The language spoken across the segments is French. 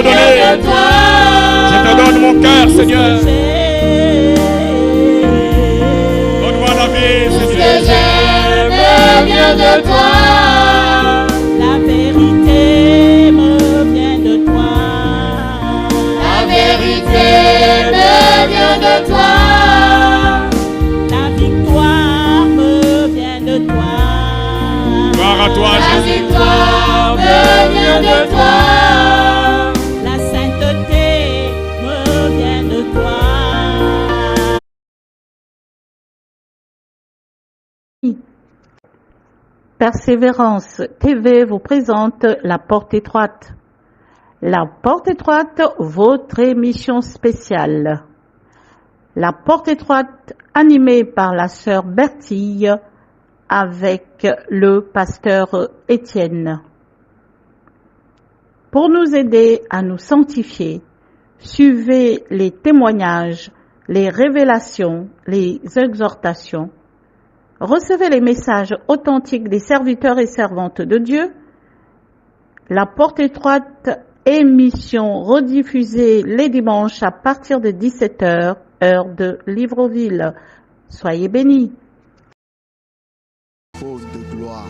te donner. Je te donne mon cœur, Seigneur. Donne-moi la vie, Seigneur. Ce que j'aime vient de toi. La vérité me vient de toi. La vérité me vient de toi. La victoire me vient de toi. Gloire à toi, La Jésus. victoire me vient de toi. La sainteté me vient de toi. Persévérance TV vous présente La Porte Étroite. La Porte Étroite, votre émission spéciale. La Porte Étroite, animée par la sœur Bertille avec le pasteur Étienne. Pour nous aider à nous sanctifier, suivez les témoignages, les révélations, les exhortations. Recevez les messages authentiques des serviteurs et servantes de Dieu. La Porte Étroite, émission rediffusée les dimanches à partir de 17h, heure de Libreville. Soyez bénis. Trône de gloire.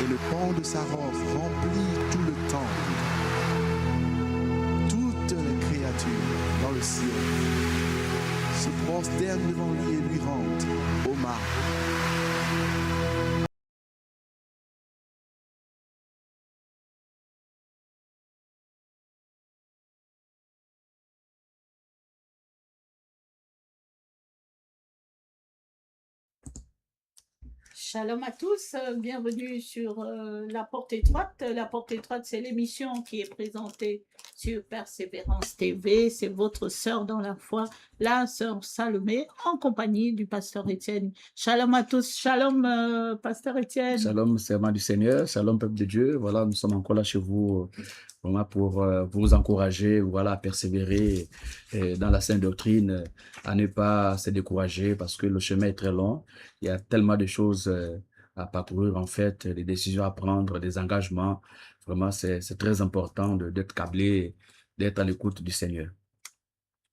Et le pan de sa robe remplit tout le temple. Toutes les créatures dans le ciel se prosternent devant lui et lui rendent hommage. Shalom à tous, bienvenue sur La Porte Étroite. La Porte Étroite, c'est l'émission qui est présentée sur Persévérance TV. C'est votre sœur dans la foi, la sœur Salomé, en compagnie du pasteur Étienne. Shalom à tous, shalom pasteur Étienne. Shalom, servant du Seigneur, shalom, peuple de Dieu. Voilà, nous sommes encore là chez vous, vraiment pour vous encourager, voilà, à persévérer dans la sainte doctrine, à ne pas se décourager parce que le chemin est très long. Il y a tellement de choses à parcourir, en fait, des décisions à prendre, des engagements. Vraiment, c'est très important d'être câblé, d'être à l'écoute du Seigneur.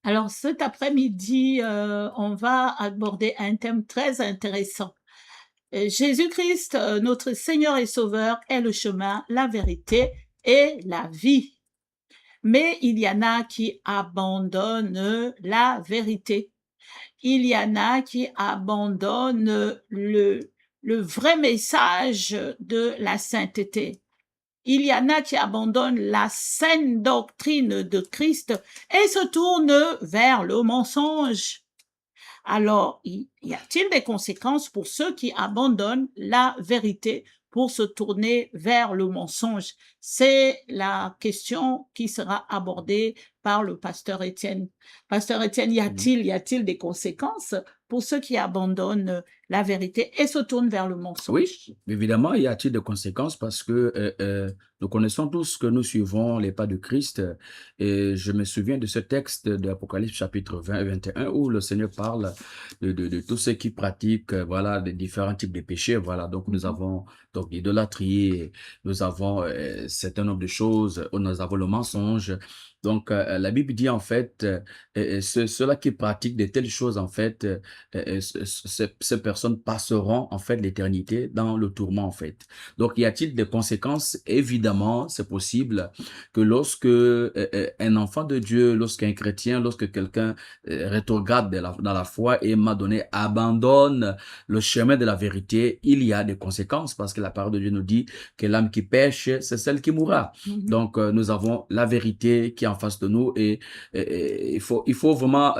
Alors cet après-midi, on va aborder un thème très intéressant. Jésus-Christ, notre Seigneur et Sauveur, est le chemin, la vérité et la vie. Mais il y en a qui abandonnent la vérité. Il y en a qui abandonnent le vrai message de la sainteté. Il y en a qui abandonnent la saine doctrine de Christ et se tournent vers le mensonge. Alors, y a-t-il des conséquences pour ceux qui abandonnent la vérité pour se tourner vers le mensonge? C'est la question qui sera abordée par le pasteur Étienne. Pasteur Étienne, y a-t-il des conséquences pour ceux qui abandonnent la vérité et se tournent vers le mensonge? Oui, évidemment, y a-t-il des conséquences parce que nous connaissons tous que nous suivons les pas de Christ. Et je me souviens de ce texte de l'Apocalypse chapitre 20 et 21 où le Seigneur parle de tous ceux qui pratiquent voilà, des différents types de péchés. Voilà, donc nous avons donc l'idolâtrie, nous avons un certain nombre de choses, nous avons le mensonge. Donc, la Bible dit en fait, ceux-là qui pratiquent de telles choses, en fait, ces personnes passeront en fait l'éternité dans le tourment, en fait. Donc, y a-t-il des conséquences? Évidemment, c'est possible que lorsque un enfant de Dieu, lorsqu'un chrétien, lorsque quelqu'un rétrograde dans la foi et m'a donné abandonne le chemin de la vérité, il y a des conséquences parce que la parole de Dieu nous dit que l'âme qui pêche, c'est celle qui mourra. Donc, nous avons la vérité qui est en face de nous et il faut vraiment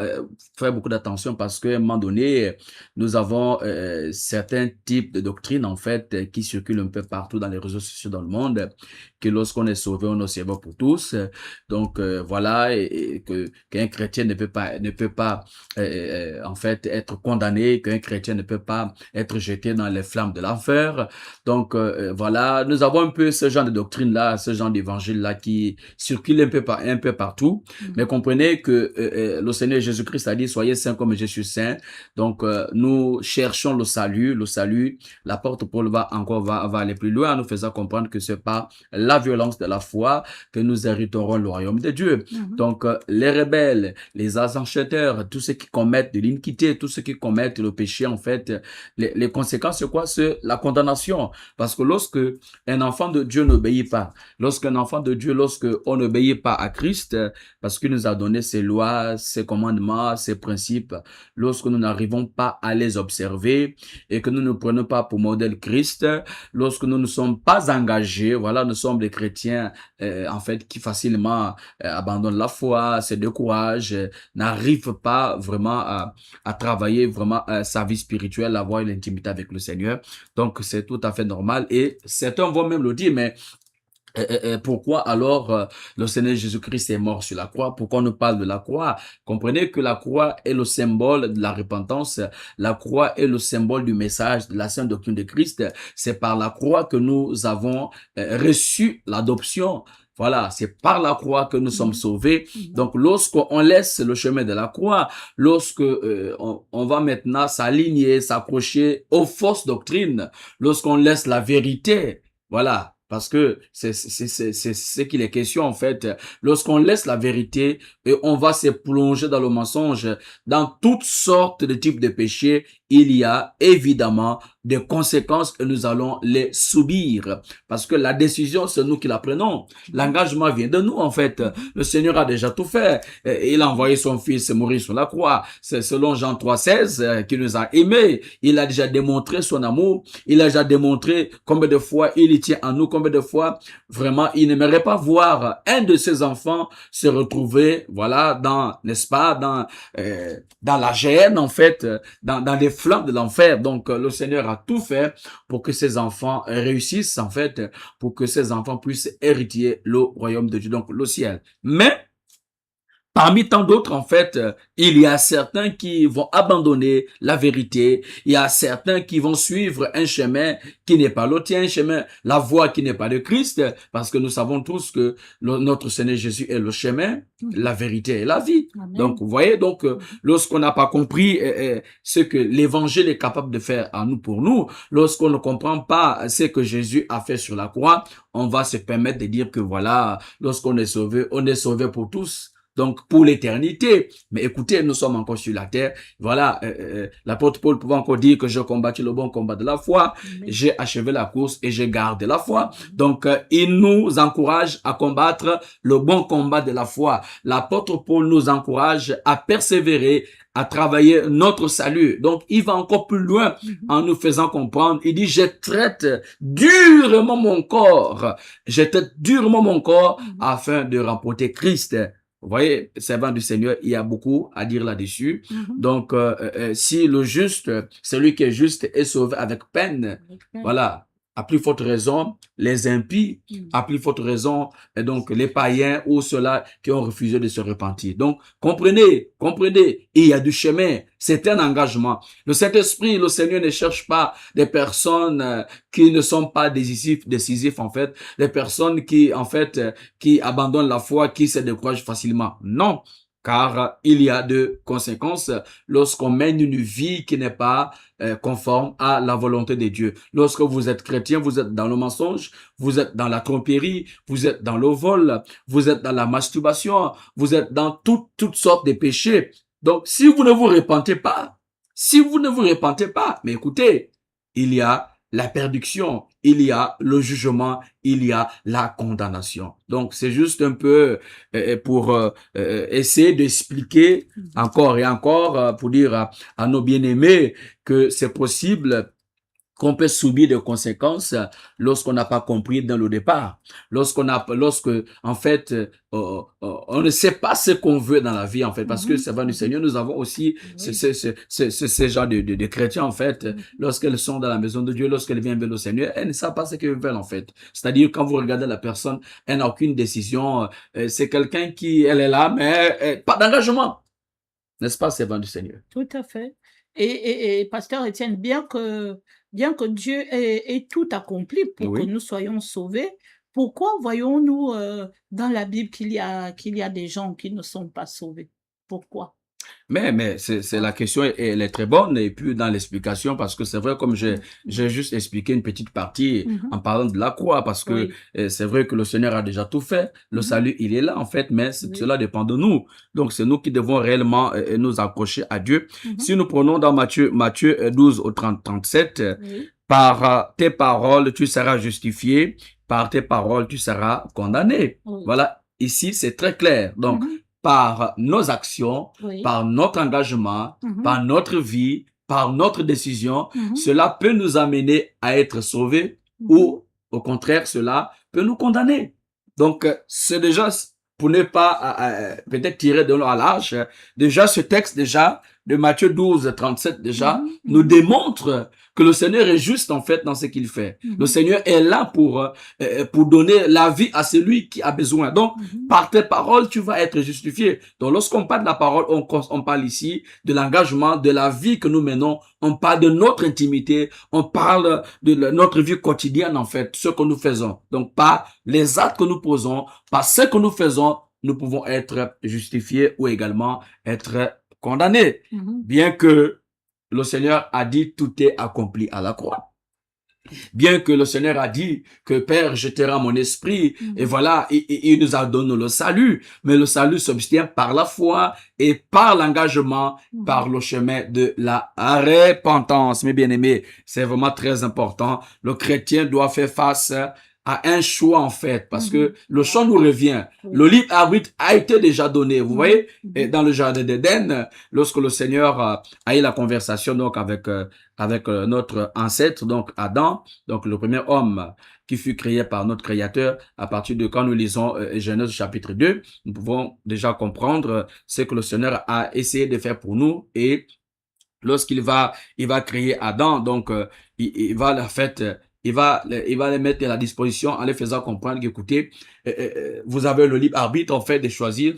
faire beaucoup d'attention parce qu'à un moment donné, nous avons certains types de doctrines en fait qui circulent un peu partout dans les réseaux sociaux dans le monde, que lorsqu'on est sauvé, on est sauvé pour tous. Donc voilà, et qu'un chrétien ne peut pas en fait être condamné, qu'un chrétien ne peut pas être jeté dans les flammes de l'enfer. Donc voilà, nous avons un peu ce genre de doctrine là, ce genre d'évangile là qui circule un peu peu partout. Mais comprenez que le Seigneur Jésus-Christ a dit, soyez saints comme je suis saint. Donc, nous cherchons le salut. Le salut, l'apôtre Paul va aller plus loin en nous faisant comprendre que c'est par la violence de la foi que nous hériterons le royaume de Dieu. Donc, les rebelles, les acheteurs, tous ceux qui commettent de l'iniquité, tous ceux qui commettent le péché, en fait, les conséquences, c'est quoi? C'est la condamnation. Parce que lorsque un enfant de Dieu n'obéit pas, lorsqu'on n'obéit pas à Christ, parce qu'il nous a donné ses lois, ses commandements, ses principes, lorsque nous n'arrivons pas à les observer et que nous ne prenons pas pour modèle Christ, lorsque nous ne sommes pas engagés, voilà, nous sommes des chrétiens, en fait, qui facilement abandonnent la foi, se découragent, n'arrivent pas vraiment à travailler vraiment sa vie spirituelle, avoir une intimité avec le Seigneur. Donc, c'est tout à fait normal et certains vont même le dire, mais pourquoi alors le Seigneur Jésus-Christ est mort sur la croix? Pourquoi on nous parle de la croix? Comprenez que la croix est le symbole de la repentance. La croix est le symbole du message de la sainte doctrine de Christ. C'est par la croix que nous avons reçu l'adoption. Voilà, c'est par la croix que nous sommes sauvés. Donc, lorsqu'on laisse le chemin de la croix, lorsque on va maintenant s'aligner, s'accrocher aux fausses doctrines, lorsqu'on laisse la vérité, voilà, parce que c'est ce qu'il est question en fait. Lorsqu'on laisse la vérité et on va se plonger dans le mensonge, dans toutes sortes de types de péchés, il y a évidemment des conséquences et nous allons les subir. Parce que la décision, c'est nous qui la prenons. L'engagement vient de nous en fait. Le Seigneur a déjà tout fait. Il a envoyé son Fils mourir sur la croix. C'est selon Jean 3,16 qui nous a aimés. Il a déjà démontré son amour. Il a déjà démontré combien de fois il y tient en nous, combien de fois vraiment il n'aimerait pas voir un de ses enfants se retrouver, voilà, n'est-ce pas, dans la gêne en fait, dans les flammes de l'enfer. Donc le Seigneur a tout fait pour que ses enfants réussissent en fait, pour que ses enfants puissent hériter le royaume de Dieu, donc le ciel. Mais parmi tant d'autres, en fait, il y a certains qui vont abandonner la vérité. Il y a certains qui vont suivre un chemin qui n'est pas le tien, un chemin, la voie qui n'est pas de Christ, parce que nous savons tous que notre Seigneur Jésus est le chemin, la vérité et la vie. Amen. Donc, vous voyez, donc, lorsqu'on n'a pas compris ce que l'évangile est capable de faire à nous pour nous, lorsqu'on ne comprend pas ce que Jésus a fait sur la croix, on va se permettre de dire que voilà, lorsqu'on est sauvé pour tous. Donc, pour l'éternité. Mais écoutez, nous sommes encore sur la terre. Voilà, l'apôtre Paul pouvait encore dire que j'ai combattu le bon combat de la foi. J'ai achevé la course et j'ai gardé la foi. Donc, il nous encourage à combattre le bon combat de la foi. L'apôtre Paul nous encourage à persévérer, à travailler notre salut. Donc, il va encore plus loin en nous faisant comprendre. Il dit, je traite durement mon corps. Je traite durement mon corps afin de remporter Christ. Vous voyez, servant du Seigneur, il y a beaucoup à dire là-dessus. Donc, si le juste, celui qui est juste est sauvé avec peine, voilà, à plus forte raison, les impies, à plus forte raison, et donc les païens ou ceux-là qui ont refusé de se repentir. Donc, comprenez, il y a du chemin, c'est un engagement. Le Saint-Esprit, le Seigneur ne cherche pas des personnes qui ne sont pas décisifs en fait, des personnes qui, en fait, qui abandonnent la foi, qui se découragent facilement. Non. Car il y a de conséquences lorsqu'on mène une vie qui n'est pas conforme à la volonté de Dieu. Lorsque vous êtes chrétien, vous êtes dans le mensonge, vous êtes dans la tromperie, vous êtes dans le vol, vous êtes dans la masturbation, vous êtes dans toutes sortes de péchés. Donc, si vous ne vous repentez pas, mais écoutez, il y a la perdition, il y a le jugement, il y a la condamnation. Donc, c'est juste un peu pour essayer d'expliquer encore et encore, pour dire à nos bien-aimés que c'est possible qu'on peut subir des conséquences lorsqu'on n'a pas compris dans le départ. Lorsque, en fait, on ne sait pas ce qu'on veut dans la vie, en fait, parce que servant du Seigneur, nous avons aussi ce genre de chrétiens, en fait, lorsqu'elles sont dans la maison de Dieu, lorsqu'elles viennent vers le Seigneur, elles ne savent pas ce qu'elles veulent, en fait. C'est-à-dire, quand vous regardez la personne, elle n'a aucune décision, c'est quelqu'un elle est là, mais pas d'engagement. N'est-ce pas, servant du Seigneur? Tout à fait. Et pasteur Étienne, bien que Dieu ait tout accompli pour que nous soyons sauvés, Pourquoi voyons-nous dans la Bible qu'il y a des gens qui ne sont pas sauvés? Pourquoi? Mais c'est la question, elle est très bonne, et puis dans l'explication, parce que c'est vrai, comme j'ai juste expliqué une petite partie en parlant de la croix, parce que Oui. c'est vrai que le Seigneur a déjà tout fait, le salut, il est là en fait, mais Oui. cela dépend de nous. Donc c'est nous qui devons réellement nous accrocher à Dieu. Si nous prenons dans Matthieu 12 au 37, Oui. par tes paroles, tu seras justifié, par tes paroles, tu seras condamné. Oui. Voilà, ici c'est très clair. Donc, par nos actions, Oui. par notre engagement, par notre vie, par notre décision, cela peut nous amener à être sauvés ou au contraire, cela peut nous condamner. Donc, c'est déjà, pour ne pas peut-être tirer de l'eau à l'âge, déjà ce texte déjà de Matthieu 12, 37 déjà nous démontre que le Seigneur est juste en fait dans ce qu'il fait. Le Seigneur est là pour donner la vie à celui qui a besoin. Donc, par tes paroles, tu vas être justifié. Donc, lorsqu'on parle de la parole, on parle ici de l'engagement, de la vie que nous menons. On parle de notre intimité. On parle de notre vie quotidienne en fait, ce que nous faisons. Donc, par les actes que nous posons, par ce que nous faisons, nous pouvons être justifiés ou également être condamnés. Bien que le Seigneur a dit tout est accompli à la croix. Bien que le Seigneur a dit que Père, je te rends mon esprit, et voilà, il nous a donné le salut, mais le salut s'obtient par la foi et par l'engagement, par le chemin de la repentance. Mes bien-aimés, c'est vraiment très important. Le chrétien doit faire face à un choix en fait, parce que le choix nous revient. Le libre arbitre a été déjà donné. Vous voyez, et dans le jardin d'Éden, lorsque le Seigneur a eu la conversation donc avec notre ancêtre, donc Adam, donc le premier homme qui fut créé par notre Créateur, à partir de quand nous lisons Genèse chapitre 2, nous pouvons déjà comprendre ce que le Seigneur a essayé de faire pour nous. Et lorsqu'il va créer Adam, donc il va la fait il va les mettre à la disposition en les faisant comprendre qu'écoutez, vous avez le libre arbitre en fait de choisir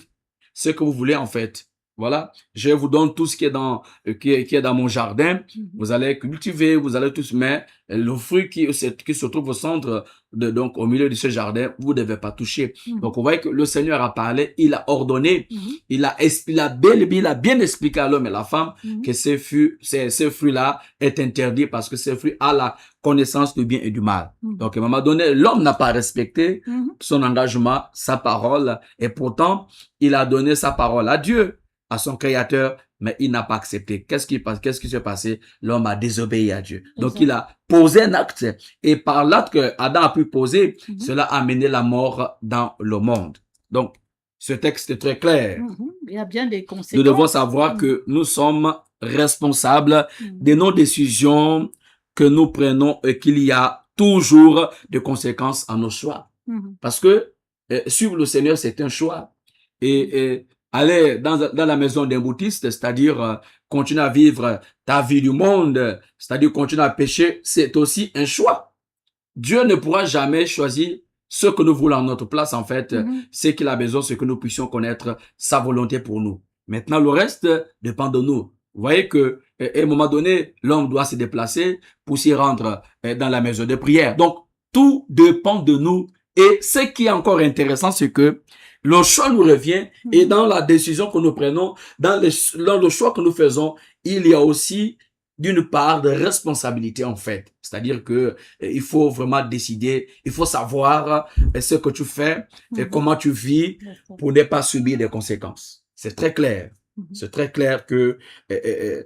ce que vous voulez en fait. Voilà, je vous donne tout ce qui est dans mon jardin. Vous allez cultiver, vous allez tous, mais le fruit qui se trouve au centre donc au milieu de ce jardin, vous ne devez pas toucher. Donc vous voyez que le Seigneur a parlé, il a ordonné, il a bien expliqué à l'homme et à la femme que ce fruit-là est interdit parce que ce fruit a la connaissance du bien et du mal. Donc à un moment donné, l'homme n'a pas respecté son engagement, sa parole, et pourtant il a donné sa parole à Dieu, à son Créateur, mais il n'a pas accepté. Qu'est-ce qui s'est passé? L'homme a désobéi à Dieu. Donc il a posé un acte, et par l'acte que Adam a pu poser, cela a amené la mort dans le monde. Donc ce texte est très clair. Il y a bien des conséquences. Nous devons savoir que nous sommes responsables de nos décisions que nous prenons et qu'il y a toujours des conséquences à nos choix. Parce que suivre le Seigneur, c'est un choix. Et aller dans la maison d'un bouddhiste, c'est-à-dire continuer à vivre ta vie du monde, c'est-à-dire continuer à pécher, c'est aussi un choix. Dieu ne pourra jamais choisir ce que nous voulons à notre place, en fait. Ce qu'il a besoin, c'est que nous puissions connaître sa volonté pour nous. Maintenant, le reste dépend de nous. Vous voyez que à un moment donné, l'homme doit se déplacer pour s'y rendre dans la maison de prière. Donc, tout dépend de nous. Et ce qui est encore intéressant, c'est que le choix nous revient, et dans la décision que nous prenons, dans le choix que nous faisons, il y a aussi d'une part de responsabilité en fait. C'est-à-dire que il faut vraiment décider, il faut savoir ce que tu fais et comment tu vis pour ne pas subir des conséquences. C'est très clair. C'est très clair que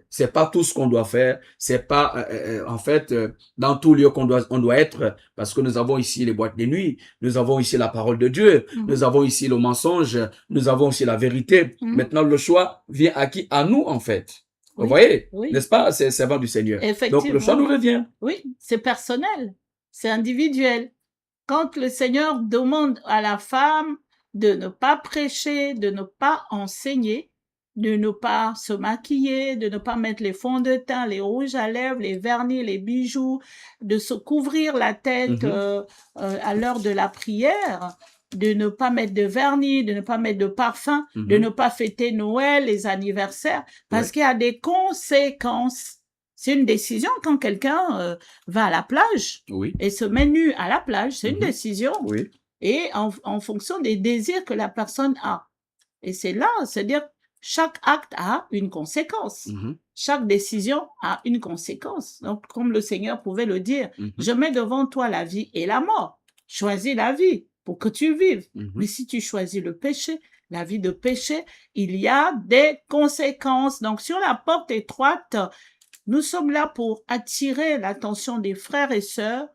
c'est pas tout ce qu'on doit faire, c'est pas en fait dans tout lieu on doit être, parce que nous avons ici les boîtes de nuit, nous avons ici la parole de Dieu, nous avons ici le mensonge, nous avons ici la vérité. Maintenant le choix vient à qui? À nous en fait. Vous voyez, n'est-ce pas? C'est servant du Seigneur. Donc le choix nous revient. Oui, c'est personnel, c'est individuel. Quand le Seigneur demande à la femme de ne pas prêcher, de ne pas enseigner, de ne pas se maquiller, de ne pas mettre les fonds de teint, les rouges à lèvres, les vernis, les bijoux, de se couvrir la tête à l'heure de la prière, de ne pas mettre de vernis, de ne pas mettre de parfum, de ne pas fêter Noël, les anniversaires, parce qu'il y a des conséquences. C'est une décision quand quelqu'un va à la plage et se met nu à la plage, c'est une décision. et en fonction des désirs que la personne a. Et c'est là, c'est-à-dire chaque acte a une conséquence. Chaque décision a une conséquence. Donc, comme le Seigneur pouvait le dire, je mets devant toi la vie et la mort. Choisis la vie pour que tu vives. Mais si tu choisis le péché, la vie de péché, il y a des conséquences. Donc, sur la porte étroite, nous sommes là pour attirer l'attention des frères et sœurs,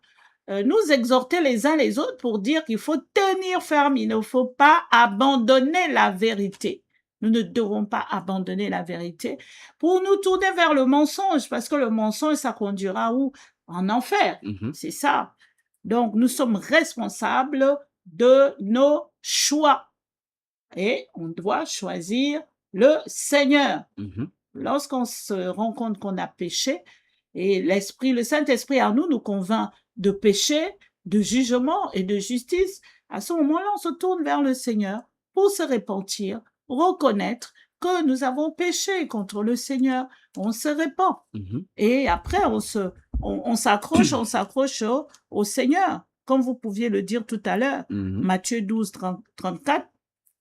nous exhorter les uns les autres pour dire qu'il faut tenir ferme, il ne faut pas abandonner la vérité. Nous ne devons pas abandonner la vérité pour nous tourner vers le mensonge, parce que le mensonge, ça conduira où? En enfer. C'est ça. Donc, nous sommes responsables de nos choix et on doit choisir le Seigneur. Lorsqu'on se rend compte qu'on a péché et le Saint-Esprit en nous convainc de péché, de jugement et de justice, à ce moment-là, on se tourne vers le Seigneur pour se repentir, reconnaître que nous avons péché contre le Seigneur. On se répand. Et après, on s'accroche au Seigneur. Comme vous pouviez le dire tout à l'heure, Matthieu 12, 34,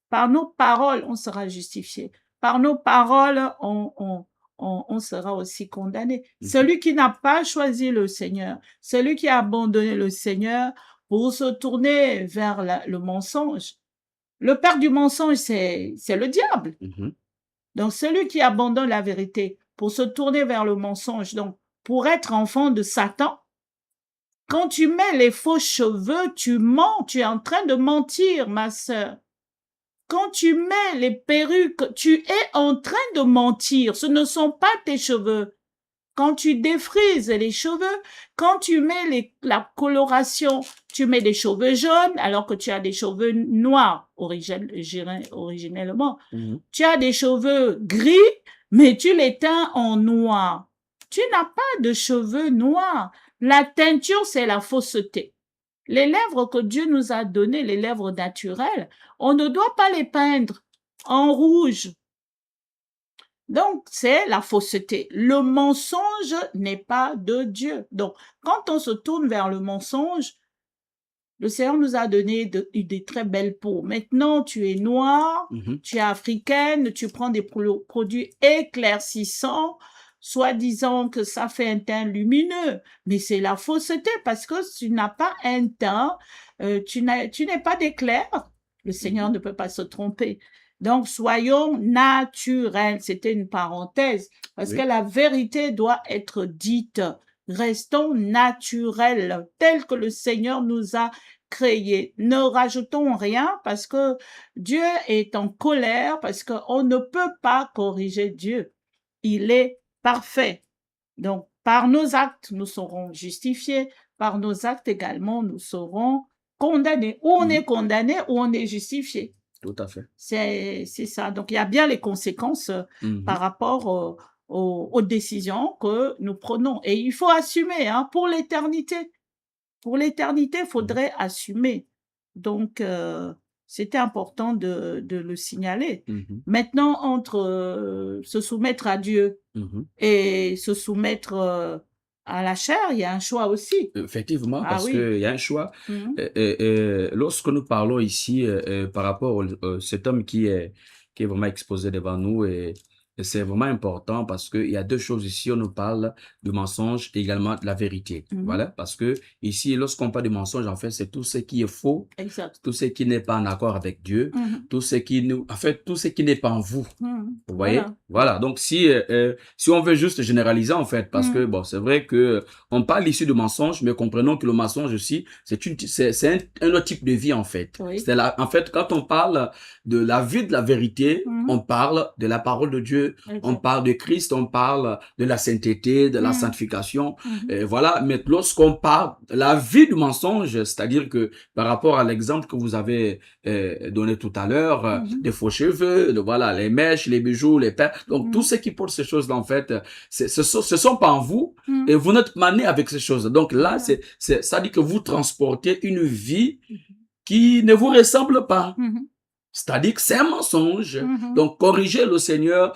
par nos paroles, on sera justifié. Par nos paroles, on sera aussi condamné. Celui qui n'a pas choisi le Seigneur, celui qui a abandonné le Seigneur pour se tourner vers le mensonge. Le père du mensonge, c'est le diable. Donc, celui qui abandonne la vérité pour se tourner vers le mensonge, donc pour être enfant de Satan, quand tu mets les faux cheveux, tu mens, tu es en train de mentir, ma sœur. Quand tu mets les perruques, tu es en train de mentir. Ce ne sont pas tes cheveux. Quand tu défrises les cheveux, quand tu mets la coloration, tu mets des cheveux jaunes alors que tu as des cheveux noirs originellement. Tu as des cheveux gris, mais tu les teins en noir. Tu n'as pas de cheveux noirs. La teinture, c'est la fausseté. Les lèvres que Dieu nous a données, les lèvres naturelles, on ne doit pas les peindre en rouge. Donc, c'est la fausseté. Le mensonge n'est pas de Dieu. Donc, quand on se tourne vers le mensonge, le Seigneur nous a donné des très belles peaux. Maintenant, tu es noire, tu es africaine, tu prends des produits éclaircissants, soi-disant que ça fait un teint lumineux, mais c'est la fausseté parce que tu n'as pas un teint, tu n'es pas d'éclair. Le Seigneur ne peut pas se tromper. Donc, soyons naturels. C'était une parenthèse parce que la vérité doit être dite. Restons naturels, tels que le Seigneur nous a créés. Ne rajoutons rien parce que Dieu est en colère, parce qu'on ne peut pas corriger Dieu. Il est parfait. Donc, par nos actes, nous serons justifiés. Par nos actes également, nous serons condamnés. Ou on est condamné, ou on est justifié. Tout à fait. C'est ça. Donc, il y a bien les conséquences par rapport aux décisions que nous prenons. Et il faut assumer, hein, pour l'éternité. Pour l'éternité, il faudrait assumer. Donc, c'était important de le signaler. Maintenant, entre se soumettre à Dieu et se soumettre à la chair, il y a un choix aussi. Effectivement, parce qu'il y a un choix. Lorsque nous parlons ici par rapport à cet homme qui est vraiment exposé devant nous, et c'est vraiment important parce qu'il y a deux choses ici. On nous parle de mensonge et également de la vérité. Voilà, parce que ici, lorsqu'on parle de mensonge, en fait, c'est tout ce qui est faux, tout ce qui n'est pas en accord avec Dieu, tout ce qui tout ce qui n'est pas en vous. Vous voyez? Voilà. Donc, si on veut juste généraliser, en fait, parce que, bon, c'est vrai que on parle ici de mensonge, mais comprenons que le mensonge aussi, c'est un autre type de vie, en fait. En fait, quand on parle de la vie de la vérité, on parle de la parole de Dieu. On parle de Christ, on parle de la sainteté, de la sanctification. Voilà. Mais lorsqu'on parle de la vie du mensonge, c'est-à-dire que par rapport à l'exemple que vous avez donné tout à l'heure, des faux cheveux, voilà, les mèches, les bijoux, les perles, donc tout ce qui porte ces choses-là, en fait, ce sont pas en vous et vous n'êtes pas né avec ces choses. Donc là, ça dit que vous transportez une vie qui ne vous ressemble pas. C'est-à-dire que c'est un mensonge. Mhm. Donc, corriger le Seigneur,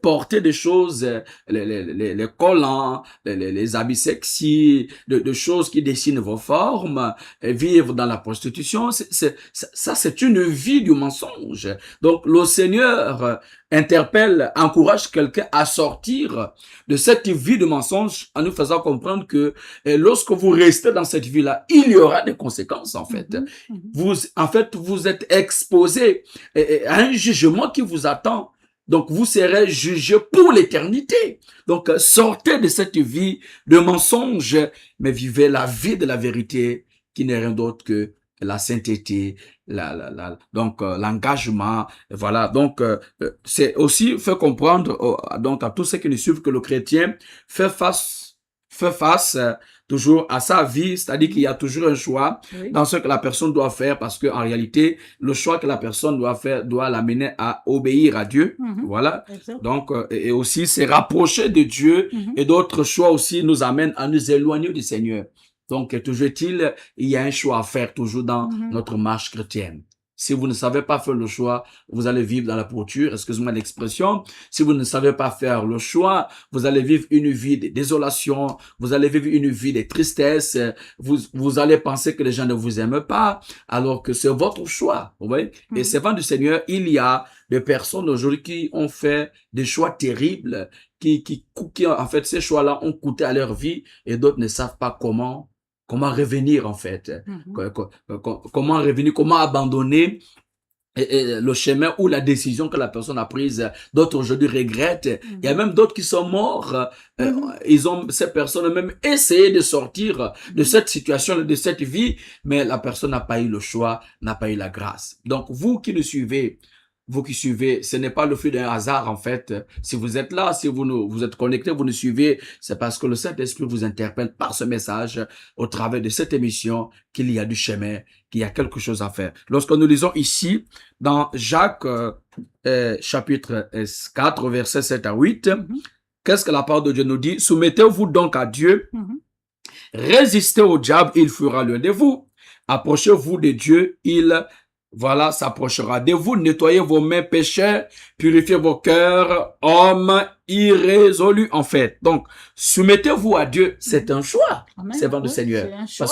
porter des choses, les collants, les habits sexy, de choses qui dessinent vos formes, vivre dans la prostitution, ça, c'est une vie du mensonge. Donc, le Seigneur interpelle, encourage quelqu'un à sortir de cette vie de mensonge en nous faisant comprendre que lorsque vous restez dans cette vie-là, il y aura des conséquences, en fait. Mhm. Mhm. Vous êtes exposé à un jugement qui vous attend. Donc, vous serez jugé pour l'éternité. Donc, sortez de cette vie de mensonge, mais vivez la vie de la vérité qui n'est rien d'autre que la sainteté, donc l'engagement, voilà. Donc, c'est aussi fait comprendre donc à tous ceux qui nous suivent que le chrétien fait face toujours à sa vie, c'est-à-dire qu'il y a toujours un choix Oui. dans ce que la personne doit faire, parce que en réalité, le choix que la personne doit faire doit l'amener à obéir à Dieu. Mhm. Voilà. Exact. Donc, et aussi se rapprocher de Dieu, Mhm. et d'autres choix aussi nous amènent à nous éloigner du Seigneur. Donc, toujours est-il, il y a un choix à faire toujours dans Mhm. notre marche chrétienne. Si vous ne savez pas faire le choix, vous allez vivre dans la pourriture, excusez-moi l'expression. Si vous ne savez pas faire le choix, vous allez vivre une vie de désolation, vous allez vivre une vie de tristesse, vous allez penser que les gens ne vous aiment pas, alors que c'est votre choix, vous voyez. Et Mhm. servant du Seigneur, il y a des personnes aujourd'hui qui ont fait des choix terribles, qui en fait, ces choix-là ont coûté à leur vie, et d'autres ne savent pas comment revenir, en fait. Mhm. Comment revenir, comment abandonner le chemin ou la décision que la personne a prise. D'autres aujourd'hui regrettent. Il y a Mhm. même d'autres qui sont morts. Mhm. Ces personnes ont même essayé de sortir de Mhm. cette situation, de cette vie, mais la personne n'a pas eu le choix, n'a pas eu la grâce. Donc, vous qui suivez, ce n'est pas le fruit d'un hasard, en fait. Si vous êtes là, si vous êtes connecté, vous nous suivez, c'est parce que le Saint-Esprit vous interpelle par ce message, au travers de cette émission, qu'il y a du chemin, qu'il y a quelque chose à faire. Lorsque nous lisons ici, dans Jacques, chapitre 4, versets 7 à 8, Mhm. qu'est-ce que la parole de Dieu nous dit? Soumettez-vous donc à Dieu, Mhm. résistez au diable, il fera loin de vous. Approchez-vous de Dieu, il s'approchera de vous. Nettoyez vos mains, pécheurs, purifiez vos cœurs, hommes irrésolus, en fait. Donc, soumettez-vous à Dieu, c'est un choix, Amen. servant du Oui, Seigneur. c'est un Parce choix.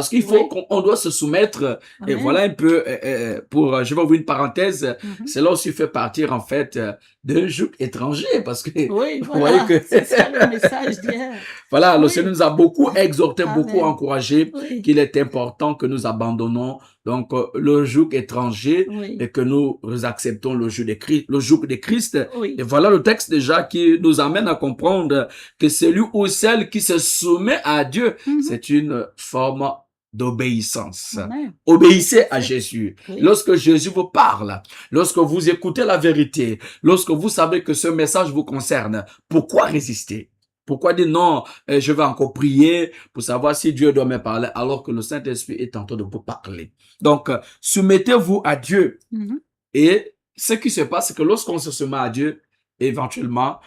qu'il faut Oui. qu'on doit se soumettre, et Amen. voilà un peu, je vais ouvrir une parenthèse, Mhm. cela aussi fait partir, en fait, d'un joug étranger, parce que, Oui, vous voyez voilà. que, C'est ça le message d'hier. voilà, le Oui. Seigneur nous a beaucoup exhorté, beaucoup Amen. encouragé, Oui. qu'il est important que nous abandonnons donc le joug étranger Oui. et que nous acceptons le joug de Christ. Oui. Et voilà le texte déjà qui nous amène à comprendre que celui ou celle qui se soumet à Dieu, Mhm. c'est une forme d'obéissance. Amen. Obéissez à Jésus. Oui. Lorsque Jésus vous parle, lorsque vous écoutez la vérité, lorsque vous savez que ce message vous concerne, pourquoi résister? Pourquoi dire non, je vais encore prier pour savoir si Dieu doit me parler alors que le Saint-Esprit est en train de vous parler. Donc, soumettez-vous à Dieu. Mhm. Et ce qui se passe, c'est que lorsqu'on se soumet à Dieu, éventuellement,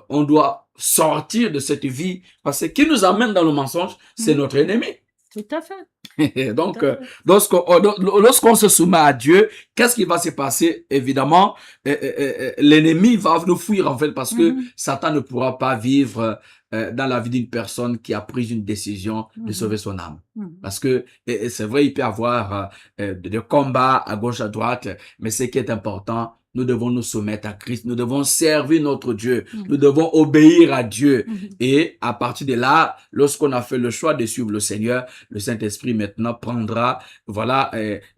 on doit sortir de cette vie parce que qui nous amène dans le mensonge, c'est Mhm. notre ennemi. Tout à fait. Donc, Tout à fait. lorsqu'on se soumet à Dieu, qu'est-ce qui va se passer? Évidemment, l'ennemi va nous fuir, en fait, parce que Mhm. Satan ne pourra pas vivre dans la vie d'une personne qui a pris une décision de Mhm. sauver son âme. Mhm. Parce que c'est vrai, il peut y avoir des combats à gauche, à droite, mais ce qui est important, nous devons nous soumettre à Christ, nous devons servir notre Dieu, Mhm. nous devons obéir à Dieu. Mhm. Et à partir de là, lorsqu'on a fait le choix de suivre le Seigneur, le Saint-Esprit maintenant prendra,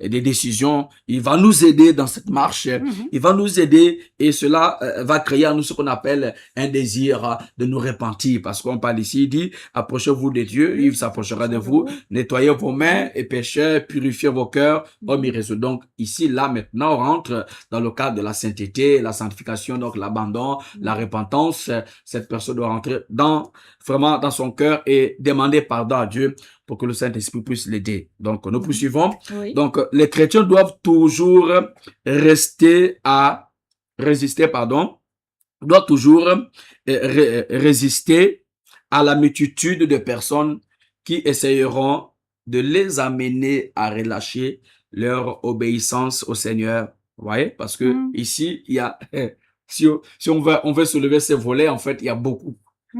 des décisions. Il va nous aider dans cette marche. Mhm. Il va nous aider et cela va créer en nous ce qu'on appelle un désir de nous repentir. Parce qu'on parle ici, il dit, approchez-vous de Dieu, il s'approchera de vous. Nettoyez vos mains et pécheurs, purifiez vos cœurs, hommes irrésolus. Donc ici, là, maintenant, on rentre dans le cadre de la sainteté, la sanctification, donc l'abandon, la repentance. Cette personne doit rentrer vraiment dans son cœur et demander pardon à Dieu pour que le Saint-Esprit puisse l'aider. Donc, nous poursuivons. Oui. Donc, les chrétiens doivent toujours résister à la multitude de personnes qui essayeront de les amener à relâcher leur obéissance au Seigneur. Vous voyez? Parce que ici, il y a, si on veut soulever ces volets, en fait, il y a beaucoup.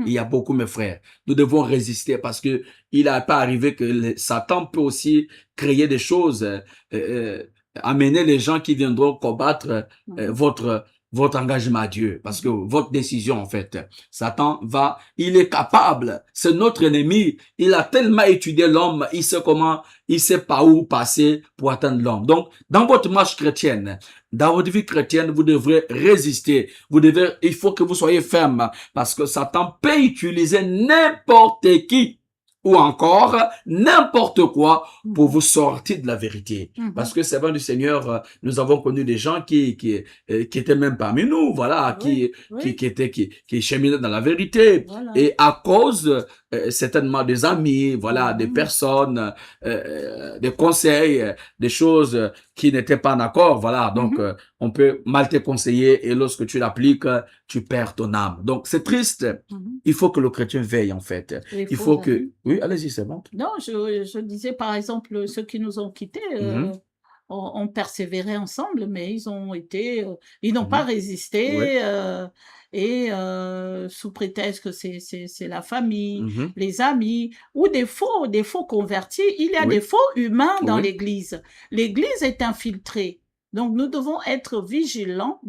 Il y a beaucoup, mes frères. Nous devons résister parce que il n'a pas arrivé que Satan peut aussi créer des choses, amener les gens qui viendront combattre votre engagement à Dieu, parce que votre décision, en fait, Satan il est capable, c'est notre ennemi, il a tellement étudié l'homme, il sait par où passer pour atteindre l'homme. Donc, dans votre marche chrétienne, dans votre vie chrétienne, vous devrez résister, il faut que vous soyez ferme, parce que Satan peut utiliser n'importe qui, ou encore n'importe quoi pour vous sortir de la vérité. Parce que c'est vrai du Seigneur, nous avons connu des gens qui étaient même parmi nous, voilà, qui cheminaient dans la vérité. Voilà. Et à cause, certainement des amis, voilà, des personnes, des conseils, des choses qui n'étaient pas d'accord, voilà. Donc, on peut mal te conseiller et lorsque tu l'appliques, tu perds ton âme. Donc, c'est triste. Il faut que le chrétien veille, en fait. Il faut que... Oui, allez-y, c'est bon. Non, je disais, par exemple, ceux qui nous ont quittés, ont persévéré ensemble, mais ils n'ont pas résisté, sous prétexte que c'est la famille, les amis, ou des faux convertis. Il y a des faux humains dans l'Église. L'Église est infiltrée. Donc, nous devons être vigilantes,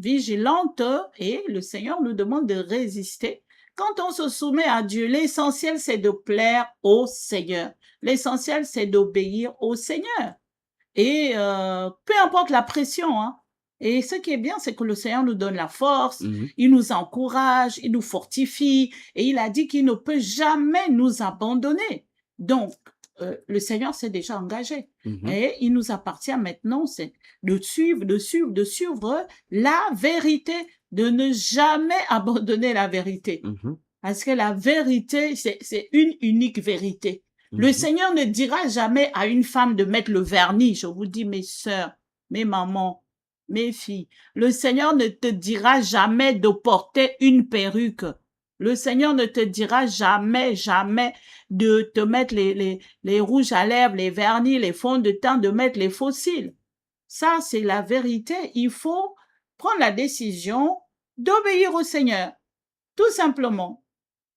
et le Seigneur nous demande de résister. Quand on se soumet à Dieu, l'essentiel, c'est de plaire au Seigneur. L'essentiel, c'est d'obéir au Seigneur. Et peu importe la pression, hein. Et ce qui est bien, c'est que le Seigneur nous donne la force, il nous encourage, il nous fortifie, et il a dit qu'il ne peut jamais nous abandonner. Donc, le Seigneur s'est déjà engagé. Et il nous appartient maintenant, c'est de suivre la vérité, de ne jamais abandonner la vérité. Parce que la vérité, c'est une unique vérité. Le Seigneur ne dira jamais à une femme de mettre le vernis. Je vous dis, mes sœurs, mes mamans, mes filles, le Seigneur ne te dira jamais de porter une perruque. Le Seigneur ne te dira jamais de te mettre les rouges à lèvres, les vernis, les fonds de teint, de mettre les fossiles. Ça, c'est la vérité. Il faut prendre la décision d'obéir au Seigneur, tout simplement.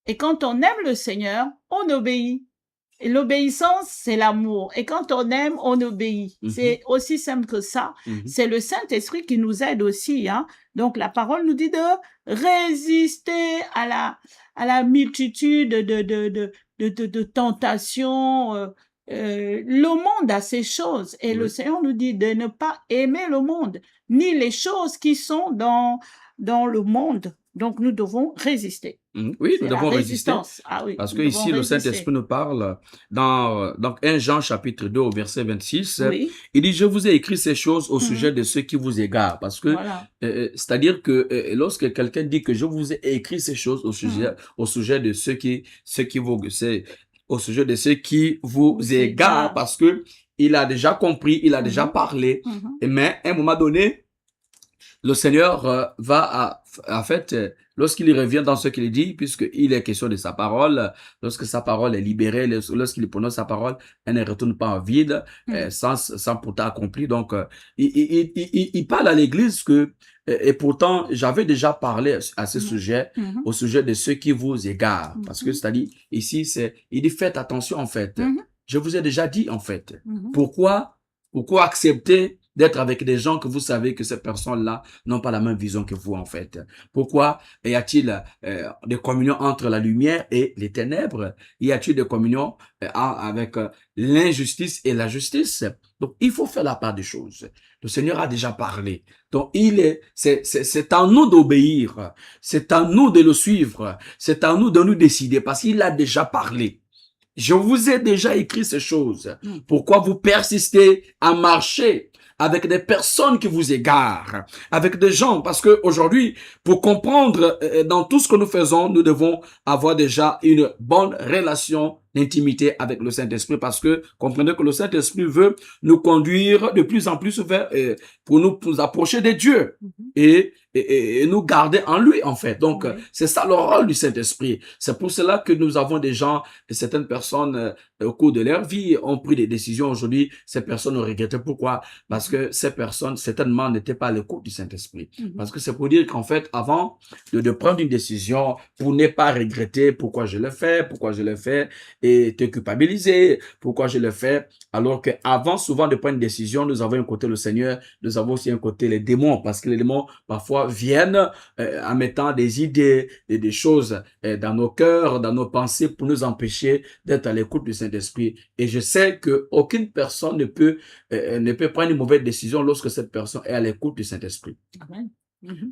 Et quand on aime le Seigneur, on obéit. Et l'obéissance, c'est l'amour. Et quand on aime, on obéit. C'est aussi simple que ça. C'est le Saint-Esprit qui nous aide aussi, hein. Donc, la parole nous dit de résister à la multitude de tentations. Le monde a ces choses. Et le Seigneur nous dit de ne pas aimer le monde, ni les choses qui sont dans le monde. Donc, nous devons résister. Oui, nous devons résister. Parce que ici, le Saint-Esprit nous parle dans 1 Jean chapitre 2 au verset 26. Il dit, je vous ai écrit ces choses au sujet de ceux qui vous égarent. Parce que, c'est-à-dire que lorsque quelqu'un dit que je vous ai écrit ces choses au sujet de ceux qui vous égarent, parce que il a déjà compris, il a déjà parlé. Mais à un moment donné, le Seigneur en fait, lorsqu'il revient dans ce qu'il dit, puisqu'il est question de sa parole, lorsque sa parole est libérée, lorsqu'il prononce sa parole, elle ne retourne pas en vide, sans pourtant accomplir. Donc, il parle à l'Église et pourtant, j'avais déjà parlé à ce sujet, au sujet de ceux qui vous égarent. Parce que, c'est-à-dire, ici, il dit, faites attention, en fait. Je vous ai déjà dit, en fait. Pourquoi accepter d'être avec des gens que vous savez que ces personnes-là n'ont pas la même vision que vous, en fait? Pourquoi y a-t-il des communions entre la lumière et les ténèbres? Y a-t-il des communions avec l'injustice et la justice? Donc, il faut faire la part des choses. Le Seigneur a déjà parlé. Donc, c'est à nous d'obéir. C'est à nous de le suivre. C'est à nous de nous décider parce qu'il a déjà parlé. Je vous ai déjà écrit ces choses. Pourquoi vous persistez à marcher avec des personnes qui vous égarent, avec des gens, parce que aujourd'hui, pour comprendre dans tout ce que nous faisons, nous devons avoir déjà une bonne relation l'intimité avec le Saint-Esprit parce que comprenez que le Saint-Esprit veut nous conduire de plus en plus vers, pour nous approcher de Dieu et nous garder en lui en fait. Donc c'est ça le rôle du Saint-Esprit. C'est pour cela que nous avons des gens et certaines personnes au cours de leur vie ont pris des décisions aujourd'hui. Ces personnes ont regretté. Pourquoi? Parce que ces personnes certainement n'étaient pas à l'écoute du Saint-Esprit. Parce que c'est pour dire qu'en fait avant de prendre une décision, pour ne pas regretter pourquoi je le fais et te culpabiliser pourquoi je le fais, alors que avant souvent de prendre une décision, nous avons un côté le Seigneur, nous avons aussi un côté les démons, parce que les démons parfois viennent en mettant des idées et des choses dans nos cœurs, dans nos pensées pour nous empêcher d'être à l'écoute du Saint-Esprit. Et je sais que aucune personne ne peut prendre une mauvaise décision lorsque cette personne est à l'écoute du Saint-Esprit. Amen.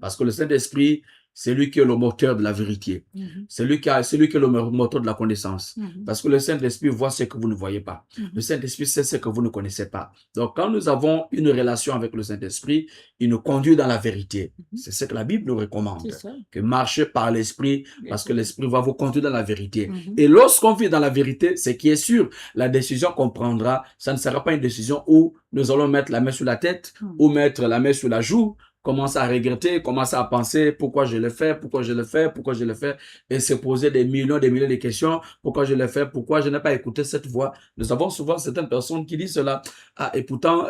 Parce que le Saint-Esprit, c'est lui qui est le moteur de la vérité. C'est lui qui est le moteur de la connaissance. Parce que le Saint-Esprit voit ce que vous ne voyez pas. Le Saint-Esprit sait ce que vous ne connaissez pas. Donc, quand nous avons une relation avec le Saint-Esprit, il nous conduit dans la vérité. C'est ce que la Bible nous recommande. Que marchez par l'Esprit, parce que l'Esprit va vous conduire dans la vérité. Et lorsqu'on vit dans la vérité, ce qui est sûr, la décision qu'on prendra, ça ne sera pas une décision où nous allons mettre la main sur la tête ou mettre la main sur la joue, commencer à regretter, commencer à penser pourquoi je le fais, et se poser des millions de questions, pourquoi je le fais, pourquoi je n'ai pas écouté cette voix. Nous avons souvent certaines personnes qui disent cela. Ah, et pourtant,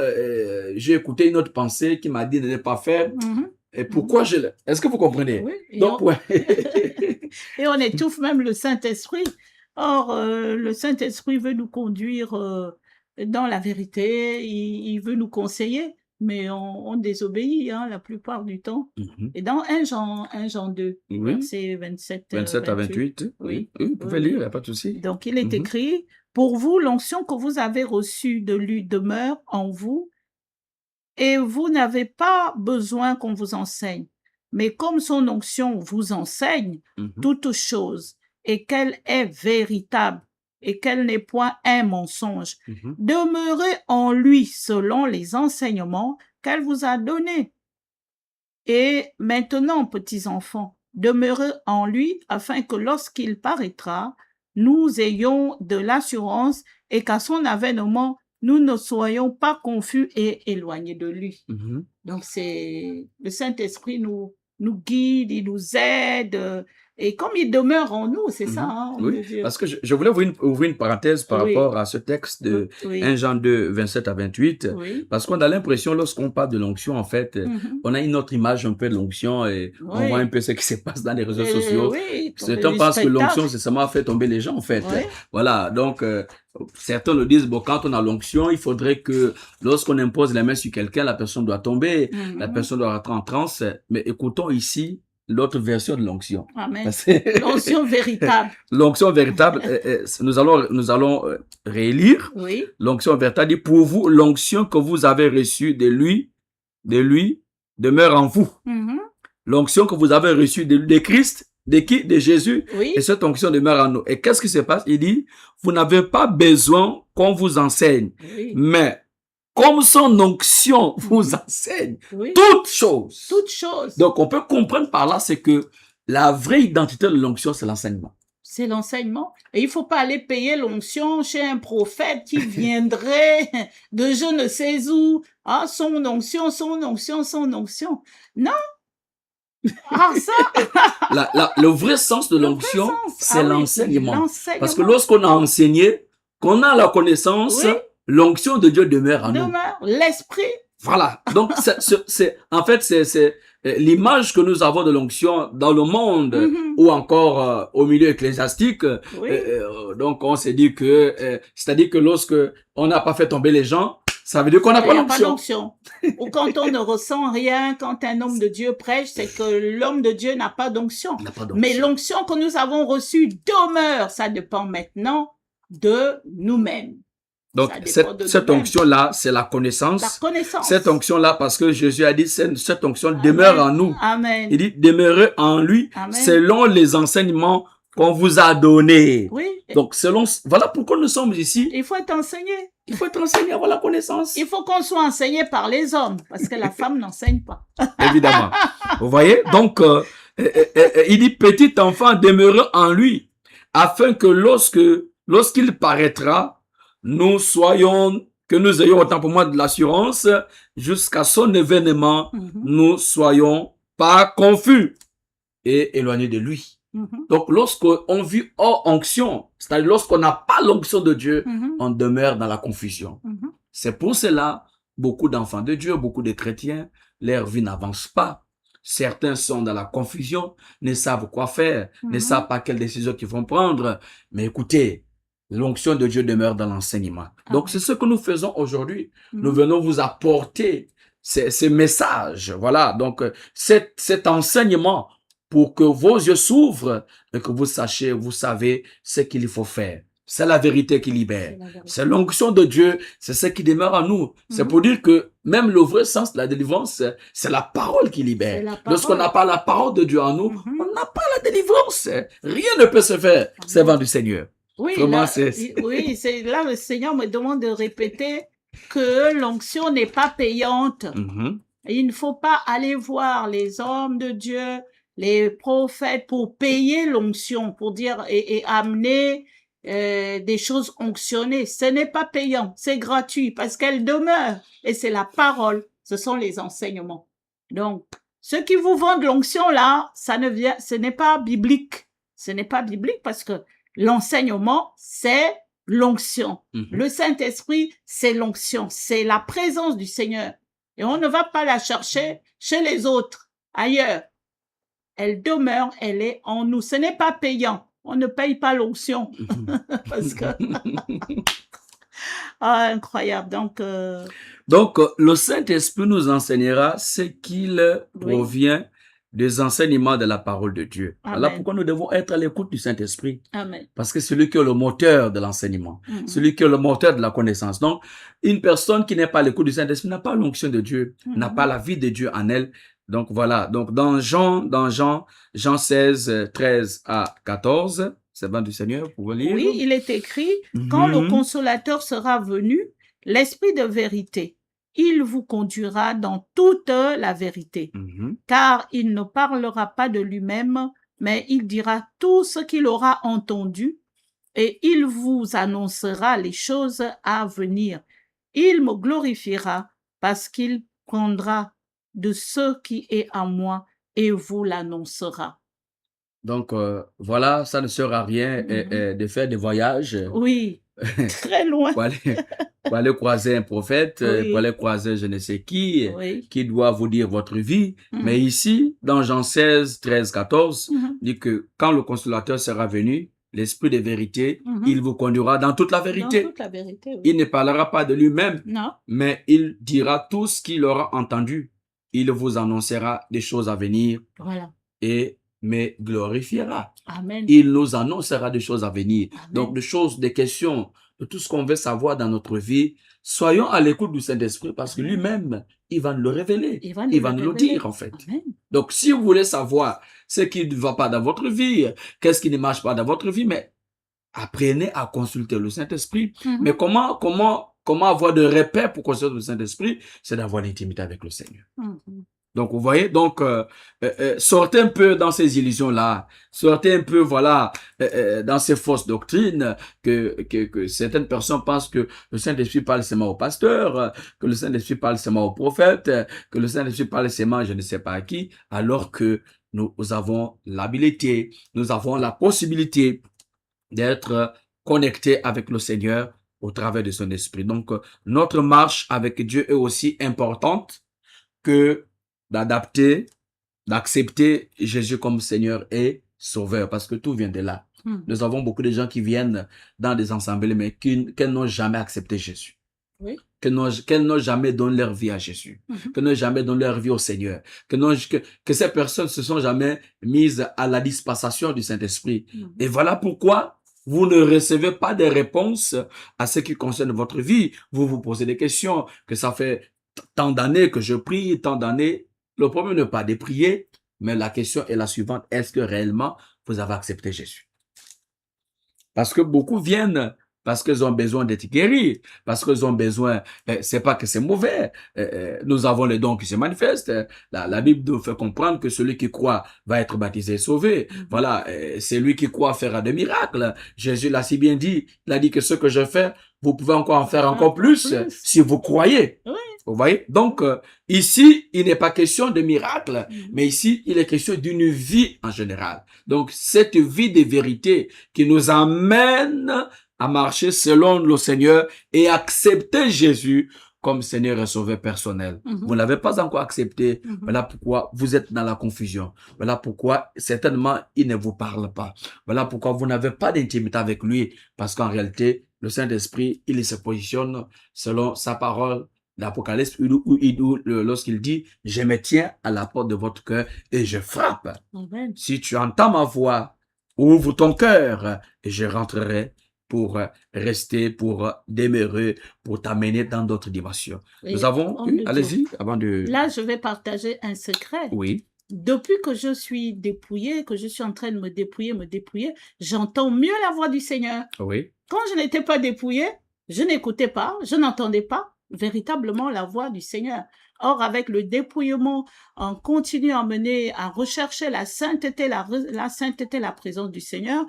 j'ai écouté une autre pensée qui m'a dit de ne pas faire. Et pourquoi je le... Est-ce que vous comprenez? Oui. Donc, Et on étouffe même le Saint-Esprit. Or, le Saint-Esprit veut nous conduire dans la vérité, il veut nous conseiller. Mais on désobéit la plupart du temps. Et dans 1 Jean 2, c'est 27 à 28. Oui, vous pouvez lire, il n'y a pas de souci. Donc, il est écrit, « Pour vous, l'onction que vous avez reçue de lui demeure en vous, et vous n'avez pas besoin qu'on vous enseigne. Mais comme son onction vous enseigne toutes choses, et qu'elle est véritable, et qu'elle n'est point un mensonge. Demeurez en lui selon les enseignements qu'elle vous a donnés. Et maintenant, petits enfants, demeurez en lui afin que lorsqu'il paraîtra, nous ayons de l'assurance et qu'à son avènement, nous ne soyons pas confus et éloignés de lui. Donc, c'est le Saint-Esprit nous guide, il nous aide. Et comme il demeure en nous, c'est ça. Oui, parce que je voulais ouvrir une parenthèse par rapport à ce texte de 1 Jean 2, 27 à 28. Parce qu'on a l'impression, lorsqu'on parle de l'onction, en fait, on a une autre image un peu de l'onction et on voit un peu ce qui se passe dans les réseaux sociaux. Certains pensent que l'onction, c'est seulement fait tomber les gens, en fait. Voilà, donc... certains le disent, bon, quand on a l'onction, il faudrait que lorsqu'on impose la main sur quelqu'un, la personne doit tomber, la personne doit rentrer en transe. Mais écoutons ici l'autre version de l'onction. Amen. L'onction véritable. L'onction véritable, nous allons réélire. L'onction véritable dit, pour vous, l'onction que vous avez reçue de lui demeure en vous. L'onction que vous avez reçue de Christ, de qui? De Jésus. Et cette onction demeure en nous. Et qu'est-ce qui se passe? Il dit, vous n'avez pas besoin qu'on vous enseigne. Mais, comme son onction vous enseigne toutes choses. Donc, on peut comprendre par là, c'est que la vraie identité de l'onction, c'est l'enseignement. C'est l'enseignement. Et il ne faut pas aller payer l'onction chez un prophète qui viendrait de je ne sais où. Ah, son onction. Non. Ah, ça! Le vrai sens de l'onction, c'est l'enseignement. Parce que lorsqu'on a enseigné, qu'on a la connaissance, l'onction de Dieu demeure en nous. L'esprit. Voilà. Donc, c'est l'image que nous avons de l'onction dans le monde ou encore au milieu ecclésiastique. Donc, on s'est dit que, c'est-à-dire que lorsque on n'a pas fait tomber les gens, ça veut dire qu'on n'a pas l'onction. Ou quand on ne ressent rien, quand un homme de Dieu prêche, c'est que l'homme de Dieu n'a pas d'onction. Mais l'onction que nous avons reçue demeure. Ça dépend maintenant de nous-mêmes. Donc, cette onction-là, c'est la connaissance. La connaissance. Cette onction-là, parce que Jésus a dit, cette onction demeure en nous. Amen. Il dit, demeurez en lui, selon les enseignements qu'on vous a donnés. Donc, voilà pourquoi nous sommes ici. Il faut être enseigné. Il faut être enseigné, avoir la connaissance. Il faut qu'on soit enseigné par les hommes, parce que la femme n'enseigne pas. Évidemment. Vous voyez? Donc, il dit, petit enfant, demeurez en lui, afin que lorsque lorsqu'il paraîtra, que nous ayons autant pour moi de l'assurance jusqu'à son événement, nous soyons pas confus et éloignés de lui. Donc, lorsqu'on vit hors onction, c'est-à-dire lorsqu'on n'a pas l'onction de Dieu, on demeure dans la confusion. C'est pour cela, beaucoup d'enfants de Dieu, beaucoup de chrétiens, leur vie n'avance pas. Certains sont dans la confusion, ne savent quoi faire, ne savent pas quelles décisions qu'ils vont prendre. Mais écoutez, l'onction de Dieu demeure dans l'enseignement. Donc, c'est ce que nous faisons aujourd'hui. Nous venons vous apporter ces messages. Voilà, donc cet enseignement pour que vos yeux s'ouvrent et que vous sachiez, vous savez ce qu'il faut faire. C'est la vérité qui libère. C'est l'onction de Dieu, c'est ce qui demeure en nous. C'est pour dire que même le vrai sens de la délivrance, c'est la parole qui libère. Lorsqu'on n'a pas la parole de Dieu en nous, on n'a pas la délivrance. Rien ne peut se faire, c'est vent du Seigneur. Oui, Vraiment, là, c'est là le Seigneur me demande de répéter que l'onction n'est pas payante. Et il ne faut pas aller voir les hommes de Dieu, les prophètes pour payer l'onction, pour dire et amener des choses onctionnées. Ce n'est pas payant, c'est gratuit parce qu'elle demeure et c'est la parole, ce sont les enseignements. Donc, ceux qui vous vendent l'onction là, ce n'est pas biblique. Ce n'est pas biblique parce que l'enseignement, c'est l'onction. Le Saint-Esprit, c'est l'onction, c'est la présence du Seigneur. Et on ne va pas la chercher chez les autres, ailleurs. Elle demeure, elle est en nous. Ce n'est pas payant. On ne paye pas l'onction. Parce que... ah, incroyable. Donc, le Saint-Esprit nous enseignera ce qu'il provient des enseignements de la parole de Dieu. Amen. Alors pourquoi nous devons être à l'écoute du Saint-Esprit? Amen. Parce que c'est celui qui est le moteur de l'enseignement, celui qui est le moteur de la connaissance. Donc, une personne qui n'est pas à l'écoute du Saint-Esprit n'a pas l'onction de Dieu, n'a pas la vie de Dieu en elle. Donc voilà, donc dans Jean 16, 13 à 14, c'est vent du Seigneur, pour vous lire. Oui, il est écrit, quand le Consolateur sera venu, l'Esprit de vérité, il vous conduira dans toute la vérité, car il ne parlera pas de lui-même, mais il dira tout ce qu'il aura entendu, et il vous annoncera les choses à venir. Il me glorifiera, parce qu'il prendra de ce qui est en moi, et vous l'annoncera. Donc, voilà, ça ne sert à rien de faire des voyages. Oui, très loin. Pour aller croiser un prophète, pour aller croiser je ne sais qui doit vous dire votre vie. Mais ici, dans Jean 16, 13, 14, dit que quand le Consolateur sera venu, l'Esprit de vérité, il vous conduira dans toute la vérité. Dans toute la vérité, oui. Il ne parlera pas de lui-même, non, mais il dira tout ce qu'il aura entendu. Il vous annoncera des choses à venir et me glorifiera. Amen. Il nous annoncera des choses à venir. Amen. Donc, des questions, de tout ce qu'on veut savoir dans notre vie. Soyons à l'écoute du Saint-Esprit parce que lui-même, il va nous le révéler. Il va nous le dire, en fait. Amen. Donc, si vous voulez savoir ce qui ne va pas dans votre vie, qu'est-ce qui ne marche pas dans votre vie, mais apprenez à consulter le Saint-Esprit. Mais comment avoir de repères pour consulter le Saint-Esprit? C'est d'avoir l'intimité avec le Seigneur. Donc, vous voyez, donc, sortez un peu dans ces illusions-là, sortez un peu, voilà, dans ces fausses doctrines que certaines personnes pensent que le Saint-Esprit parle seulement au pasteur, que le Saint-Esprit parle seulement au prophète, que le Saint-Esprit parle seulement je ne sais pas à qui, alors que nous avons l'habilité, nous avons la possibilité d'être connectés avec le Seigneur au travers de son esprit. Donc, notre marche avec Dieu est aussi importante que d'accepter Jésus comme Seigneur et Sauveur, parce que tout vient de là. Nous avons beaucoup de gens qui viennent dans des assemblées, mais qui n'ont jamais accepté Jésus. Oui. Qui n'ont jamais donné leur vie à Jésus. Qui n'ont jamais donné leur vie au Seigneur. Que ces personnes se sont jamais mises à la dispensation du Saint-Esprit. Et voilà pourquoi vous ne recevez pas de réponses à ce qui concerne votre vie. Vous vous posez des questions, que ça fait tant d'années que je prie, tant d'années. Le problème n'est pas de prier, mais la question est la suivante. Est-ce que réellement vous avez accepté Jésus? Parce que beaucoup viennent parce qu'ils ont besoin d'être guéris, parce qu'ils ont besoin, c'est pas que c'est mauvais, nous avons les dons qui se manifestent, la Bible nous fait comprendre que celui qui croit va être baptisé et sauvé, voilà, c'est lui qui croit fera des miracles, Jésus l'a si bien dit, il a dit que ce que je fais, vous pouvez encore en faire encore plus si vous croyez. Oui. Vous voyez? Donc, ici, il n'est pas question de miracle, mais ici, il est question d'une vie en général. Donc, cette vie de vérité qui nous amène à marcher selon le Seigneur et accepter Jésus comme Seigneur et Sauveur personnel. Vous ne l'avez pas encore accepté. Voilà pourquoi vous êtes dans la confusion. Voilà pourquoi, certainement, il ne vous parle pas. Voilà pourquoi vous n'avez pas d'intimité avec lui. Parce qu'en réalité, le Saint-Esprit, il se positionne selon sa parole. L'Apocalypse, lorsqu'il dit, je me tiens à la porte de votre cœur et je frappe. Amen. Si tu entends ma voix, ouvre ton cœur et je rentrerai pour rester, pour demeurer, pour t'amener dans d'autres dimensions. Et Nous avons homme de Dieu. allez-y, avant de... Là, je vais partager un secret. Oui, Depuis que je suis dépouillée, que je suis en train de me dépouiller, j'entends mieux la voix du Seigneur. oui. Quand je n'étais pas dépouillée, je n'écoutais pas, je n'entendais pas véritablement la voix du Seigneur. Or, avec le dépouillement, on continue à mener, à rechercher la sainteté, la sainteté, la présence du Seigneur,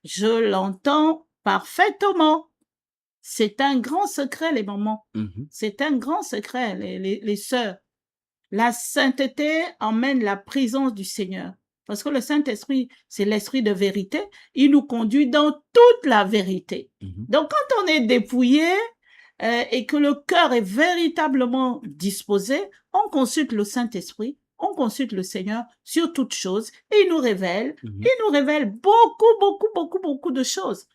je l'entends parfaitement. C'est un grand secret, les mamans. C'est un grand secret, les sœurs. La sainteté emmène la présence du Seigneur. Parce que le Saint-Esprit, c'est l'esprit de vérité. Il nous conduit dans toute la vérité. Donc, quand on est dépouillé et que le cœur est véritablement disposé, on consulte le Saint-Esprit, on consulte le Seigneur sur toutes choses et il nous révèle beaucoup de choses.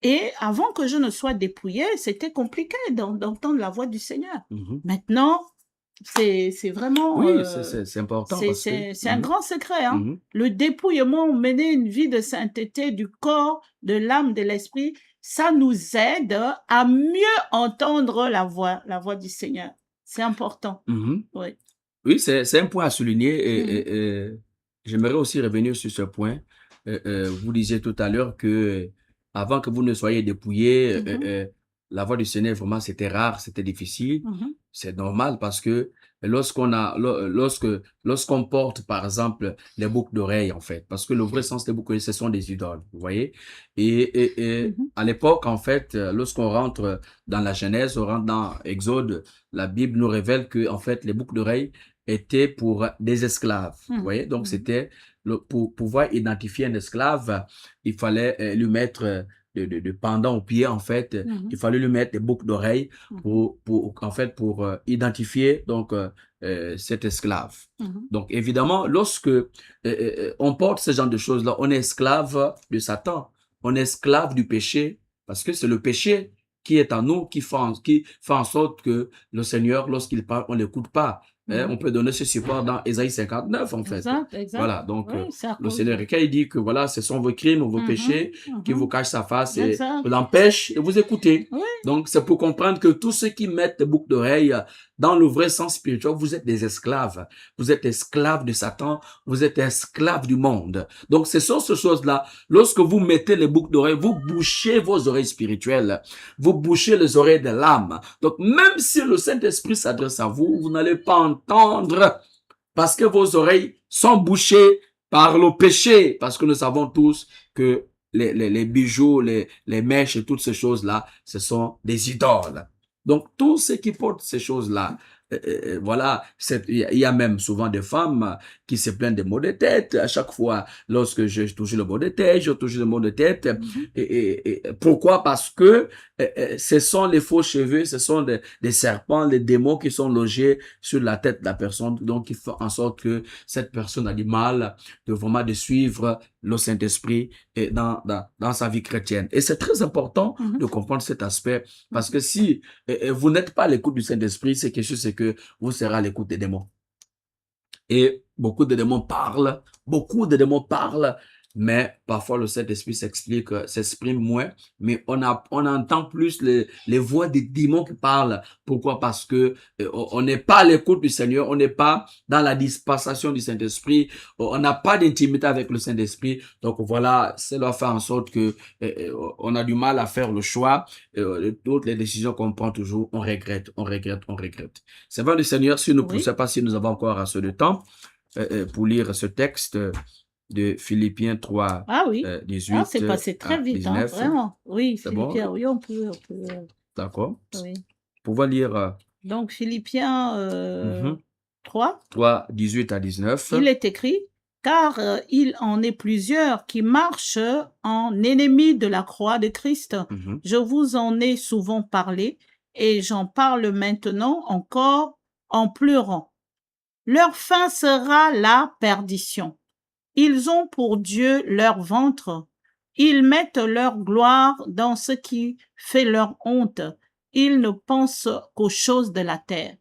Et avant que je ne sois dépouillée, c'était compliqué d'entendre la voix du Seigneur. Maintenant, c'est vraiment... Oui, c'est important. C'est un grand secret. Hein? Le dépouillement, mener une vie de sainteté du corps, de l'âme, de l'esprit, ça nous aide à mieux entendre la voix du Seigneur. C'est important. Oui, Oui, c'est un point à souligner et j'aimerais aussi revenir sur ce point. Vous disiez tout à l'heure que avant que vous ne soyez dépouillé, la voix du Seigneur, vraiment, c'était rare, c'était difficile. C'est normal parce que lorsqu'on porte, par exemple, les boucles d'oreilles, en fait, parce que le vrai sens des boucles d'oreilles, ce sont des idoles, vous voyez. Et à l'époque, en fait, lorsqu'on rentre dans la Genèse, on rentre dans Exode, la Bible nous révèle que, en fait, les boucles d'oreilles étaient pour des esclaves, vous voyez. Donc, c'était pour pouvoir identifier un esclave, il fallait lui mettre de pendant au pied, en fait, il fallait lui mettre des boucles d'oreilles pour identifier donc cet esclave. Donc évidemment, lorsque on porte ce genre de choses-là, on est esclave de Satan, on est esclave du péché, parce que c'est le péché qui est en nous, qui fait en sorte que le Seigneur, lorsqu'il parle, on l'écoute pas. On peut donner ce support dans Ésaïe 59, en fait. Exact. Voilà, donc Oui, le Seigneur, quand il dit que voilà, ce sont vos crimes, vos péchés qui vous cachent sa face et Exact. l'empêchent de vous écouter. Oui. Donc, c'est pour comprendre que tous ceux qui mettent des boucles d'oreilles dans le vrai sens spirituel, vous êtes des esclaves. Vous êtes esclaves de Satan. Vous êtes esclaves du monde. Donc, ce sont ces choses-là. Lorsque vous mettez les boucles d'oreilles, vous bouchez vos oreilles spirituelles. Vous bouchez les oreilles de l'âme. Donc, même si le Saint-Esprit s'adresse à vous, vous n'allez pas entendre parce que vos oreilles sont bouchées par le péché. Parce que nous savons tous que les bijoux, les mèches et toutes ces choses-là, ce sont des idoles. Donc, tous ceux qui portent ces choses-là, voilà, il y a même souvent des femmes qui se plaignent des maux de tête. À chaque fois, lorsque je touche le maux de tête, je touche le maux de tête. Et pourquoi? Parce que ce sont les faux cheveux, ce sont des serpents, les démons qui sont logés sur la tête de la personne. Donc, il fait en sorte que cette personne a du mal de suivre le Saint-Esprit dans sa vie chrétienne. Et c'est très important de comprendre cet aspect parce que si vous n'êtes pas à l'écoute du Saint-Esprit, c'est quelque chose, c'est que vous serez à l'écoute des démons. Et beaucoup de démons parlent mais parfois le Saint-Esprit s'exprime moins, mais on entend plus les voix des démons qui parlent. Pourquoi? Parce que on n'est pas à l'écoute du Seigneur, on n'est pas dans la dispensation du Saint-Esprit, on n'a pas d'intimité avec le Saint-Esprit. Donc voilà, cela fait en sorte que on a du mal à faire le choix. Toutes les décisions qu'on prend toujours, on regrette. C'est vrai, le Seigneur, si nous, je ne sais pas si nous avons encore assez de temps pour lire ce texte de Philippiens 3, Ah oui, 18 c'est passé très à vite, hein, 19. vraiment. Oui, C'est bon? Philippiens, oui, on peut, D'accord. oui. Vous pouvez lire Donc, Philippiens 3, 3, 18 à 19. il est écrit, car il en est plusieurs qui marchent en ennemis de la croix de Christ. Mhm. Je vous en ai souvent parlé et j'en parle maintenant encore en pleurant. Leur fin sera la perdition. Ils ont pour Dieu leur ventre. Ils mettent leur gloire dans ce qui fait leur honte. Ils ne pensent qu'aux choses de la terre.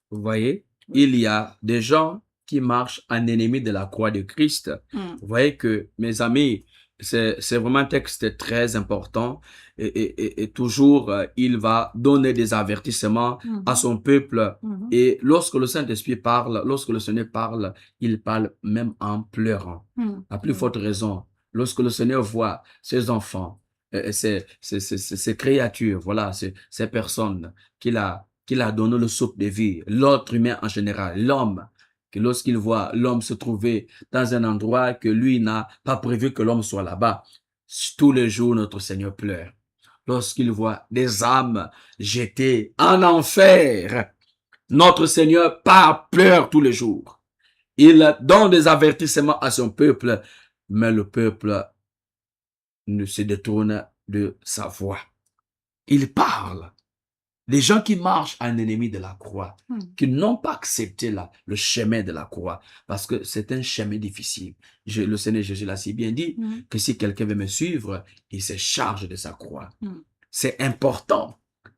Vous voyez, il y a des gens qui marchent en ennemi de la croix de Christ. Vous voyez que, mes amis, c'est vraiment un texte très important et toujours il va donner des avertissements à son peuple. Et lorsque le Saint-Esprit parle, lorsque le Seigneur parle, il parle même en pleurant. À plus forte raison, lorsque le Seigneur voit ses enfants, ces créatures, voilà, ces personnes qu'il a donné le souffle de vie, l'autre humain en général, l'homme, que lorsqu'il voit l'homme se trouver dans un endroit que lui n'a pas prévu que l'homme soit là-bas, tous les jours notre Seigneur pleure. Lorsqu'il voit des âmes jetées en enfer, notre Seigneur pleure tous les jours. Il donne des avertissements à son peuple, mais le peuple ne se détourne de sa voix. Il parle. Les gens qui marchent en ennemi de la croix, qui n'ont pas accepté le chemin de la croix, parce que c'est un chemin difficile. Le Seigneur Jésus l'a si bien dit que si quelqu'un veut me suivre, il se charge de sa croix. C'est important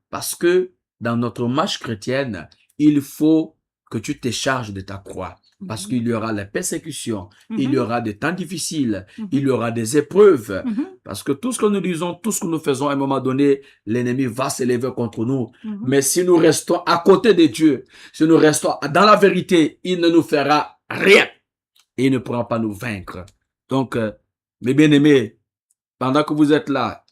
parce que dans notre marche chrétienne, il faut que tu te charges de ta croix. Parce qu'il y aura la persécution, il y aura des temps difficiles, il y aura des épreuves. Parce que tout ce que nous disons, tout ce que nous faisons, à un moment donné, l'ennemi va s'élever contre nous. Mais si nous restons à côté de Dieu, si nous restons dans la vérité, il ne nous fera rien. Et il ne pourra pas nous vaincre. Donc, mes bien-aimés, pendant que vous êtes là,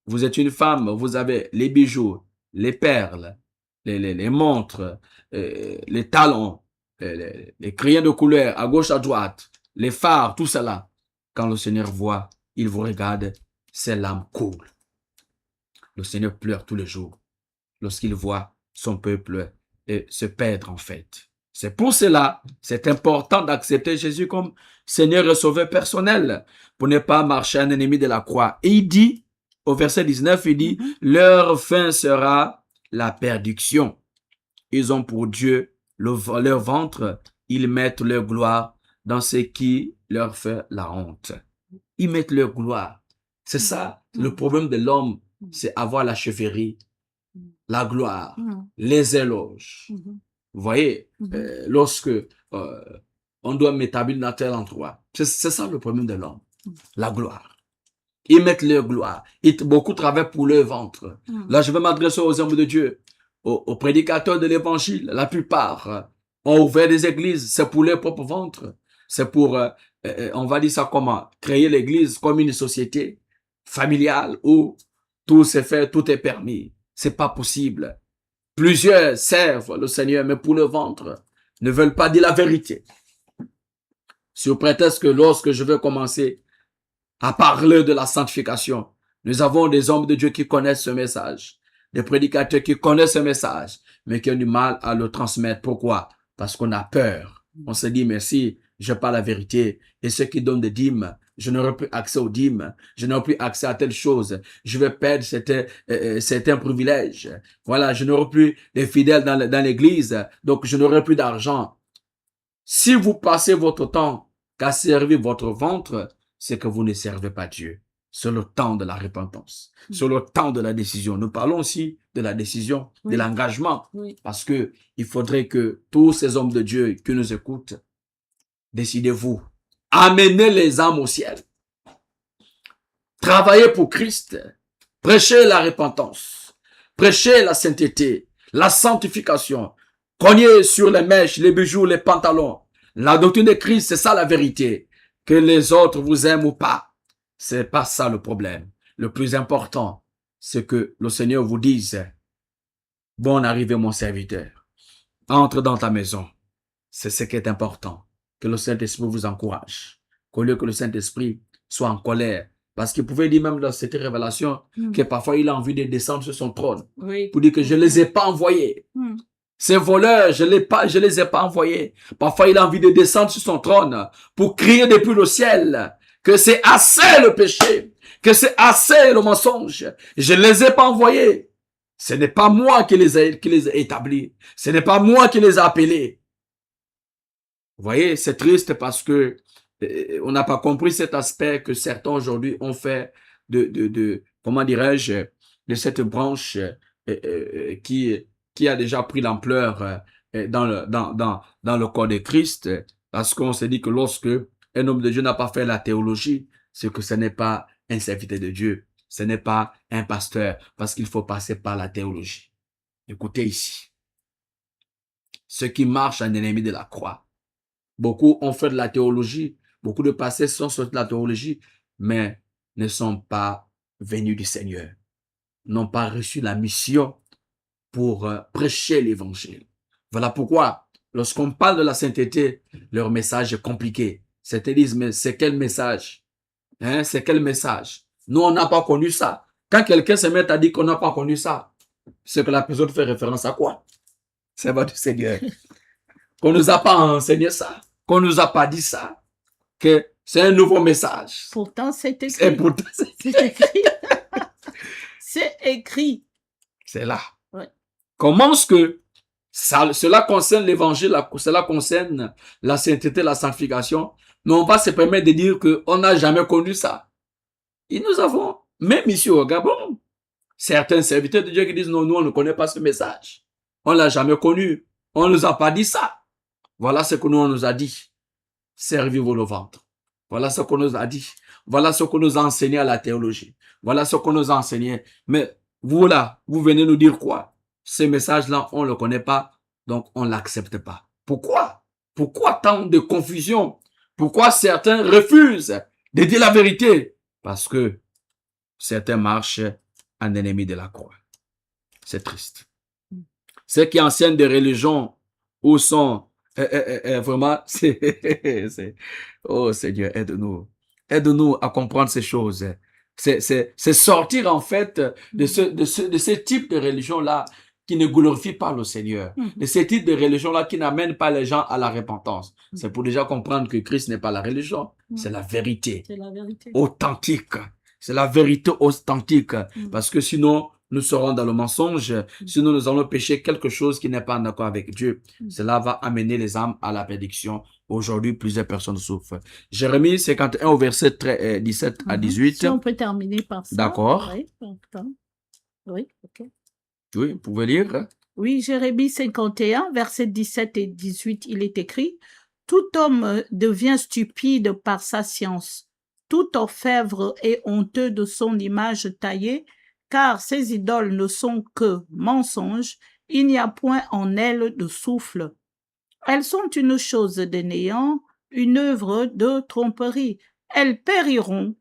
vous êtes une femme, vous avez les bijoux, les perles, les montres, les talons, les crayons de couleur à gauche, à droite, les phares, tout cela. Quand le Seigneur voit, il vous regarde, ses larmes coulent. Le Seigneur pleure tous les jours lorsqu'il voit son peuple se perdre en fait. C'est pour cela, c'est important d'accepter Jésus comme Seigneur et Sauveur personnel pour ne pas marcher en ennemi de la croix. Et il dit, au verset 19, il dit, leur fin sera la perdition. Ils ont pour Dieu leur ventre, ils mettent leur gloire dans ce qui leur fait la honte. Ils mettent leur gloire. C'est ça, le problème de l'homme, c'est avoir la chefferie, la gloire, les éloges. Vous voyez, lorsque on doit m'établir dans tel endroit, c'est ça le problème de l'homme, la gloire. Ils mettent leur gloire. Beaucoup travaillent pour leur ventre. Là, je vais m'adresser aux hommes de Dieu, aux prédicateurs de l'évangile. La plupart ont ouvert des églises, c'est pour leur propre ventre. C'est pour, on va dire ça comment, créer l'église comme une société familiale où tout se fait, tout est permis. C'est pas possible. Plusieurs servent le Seigneur, mais pour le ventre, ne veulent pas dire la vérité. Sur prétexte que lorsque je veux commencer à parler de la sanctification, nous avons des hommes de Dieu qui connaissent ce message, des prédicateurs qui connaissent ce message, mais qui ont du mal à le transmettre. Pourquoi? Parce qu'on a peur. On se dit, mais si je parle la vérité, et ceux qui donnent des dîmes, je n'aurai plus accès aux dîmes, je n'aurai plus accès à telle chose, je vais perdre certains privilèges. Voilà, je n'aurai plus de fidèles dans l'église, donc je n'aurai plus d'argent. Si vous passez votre temps qu'à servir votre ventre, c'est que vous ne servez pas Dieu. C'est le temps de la repentance. C'est le temps de la décision. Nous parlons aussi de la décision, de l'engagement. Parce que il faudrait que tous ces hommes de Dieu qui nous écoutent, décidez-vous. Amenez les âmes au ciel. travailler pour Christ, prêcher la repentance, prêcher la sainteté, la sanctification, cogner sur les mèches, les bijoux, les pantalons. La doctrine de Christ, c'est ça la vérité. Que les autres vous aiment ou pas, c'est pas ça le problème. Le plus important, c'est que le Seigneur vous dise, bonne arrivée mon serviteur, entre dans ta maison. C'est ce qui est important. Que le Saint-Esprit vous encourage. Qu'au lieu que le Saint-Esprit soit en colère. Parce qu'il pouvait dire même dans cette révélation que parfois il a envie de descendre sur son trône. Oui. Pour dire que je ne les ai pas envoyés. Ces voleurs, je les ai pas envoyés. Parfois il a envie de descendre sur son trône pour crier depuis le ciel que c'est assez le péché, que c'est assez le mensonge. Je ne les ai pas envoyés. Ce n'est pas moi qui les ai établis. Ce n'est pas moi qui les ai appelés. Vous voyez, c'est triste parce que on n'a pas compris cet aspect que certains aujourd'hui ont fait comment dirais-je, de cette branche qui a déjà pris l'ampleur dans le corps de Christ, parce qu'on s'est dit que lorsque un homme de Dieu n'a pas fait la théologie, c'est que ce n'est pas un serviteur de Dieu, ce n'est pas un pasteur, parce qu'il faut passer par la théologie. Écoutez ici, ceux qui marchent en ennemi de la croix, beaucoup ont fait de la théologie, beaucoup de pasteurs sont sortis de la théologie, mais ne sont pas venus du Seigneur, n'ont pas reçu la mission pour prêcher l'évangile. Voilà pourquoi, lorsqu'on parle de la sainteté, leur message est compliqué. Certains disent, mais c'est quel message? Hein? C'est quel message? Nous, on n'a pas connu ça. Quand quelqu'un se met à dire qu'on n'a pas connu ça, c'est que la personne fait référence à quoi? C'est votre Seigneur. Qu'on ne nous a pas enseigné ça. Qu'on ne nous a pas dit ça. Que c'est un nouveau message. Pourtant, c'est écrit. Et pourtant, c'est écrit. C'est écrit. C'est là. Ouais. Comment est-ce que cela concerne l'évangile, cela concerne la sainteté, la sanctification, mais on va se permettre de dire qu'on n'a jamais connu ça. Et nous avons, même ici au Gabon, certains serviteurs de Dieu qui disent non, nous on ne connaît pas ce message. On ne l'a jamais connu. On ne nous a pas dit ça. Voilà ce que nous on nous a dit. Servez-vous le ventre. Voilà ce qu'on nous a dit. Voilà ce qu'on nous a enseigné à la théologie. Voilà ce qu'on nous a enseigné. Mais vous là, vous venez nous dire quoi? Ces messages-là, on ne le connaît pas, donc on ne l'accepte pas. Pourquoi? Pourquoi tant de confusion? Pourquoi certains refusent de dire la vérité? Parce que certains marchent en ennemi de la croix. C'est triste. Ceux qui enseignent des religions où sont vraiment, oh Seigneur, aide-nous. Aide-nous à comprendre ces choses. C'est sortir en fait de ce type de religion-là qui ne glorifie pas le Seigneur. De ce type de religion-là qui n'amène pas les gens à la repentance. C'est pour déjà comprendre que Christ n'est pas la religion, c'est la vérité. C'est la vérité. Authentique. C'est la vérité authentique. Parce que sinon, nous serons dans le mensonge. Sinon, nous allons pécher quelque chose qui n'est pas en accord avec Dieu. Cela va amener les âmes à la perdition. Aujourd'hui, plusieurs personnes souffrent. Jérémie 51 au verset 17 à 18. Si on peut terminer par ça. D'accord. Oui, ok. Oui, vous pouvez lire. Oui, Jérémie 51, versets 17 et 18, il est écrit « Tout homme devient stupide par sa science. Tout orfèvre est honteux de son image taillée, car ces idoles ne sont que mensonges, il n'y a point en elles de souffle. Elles sont une chose de néant, une œuvre de tromperie. Elles périront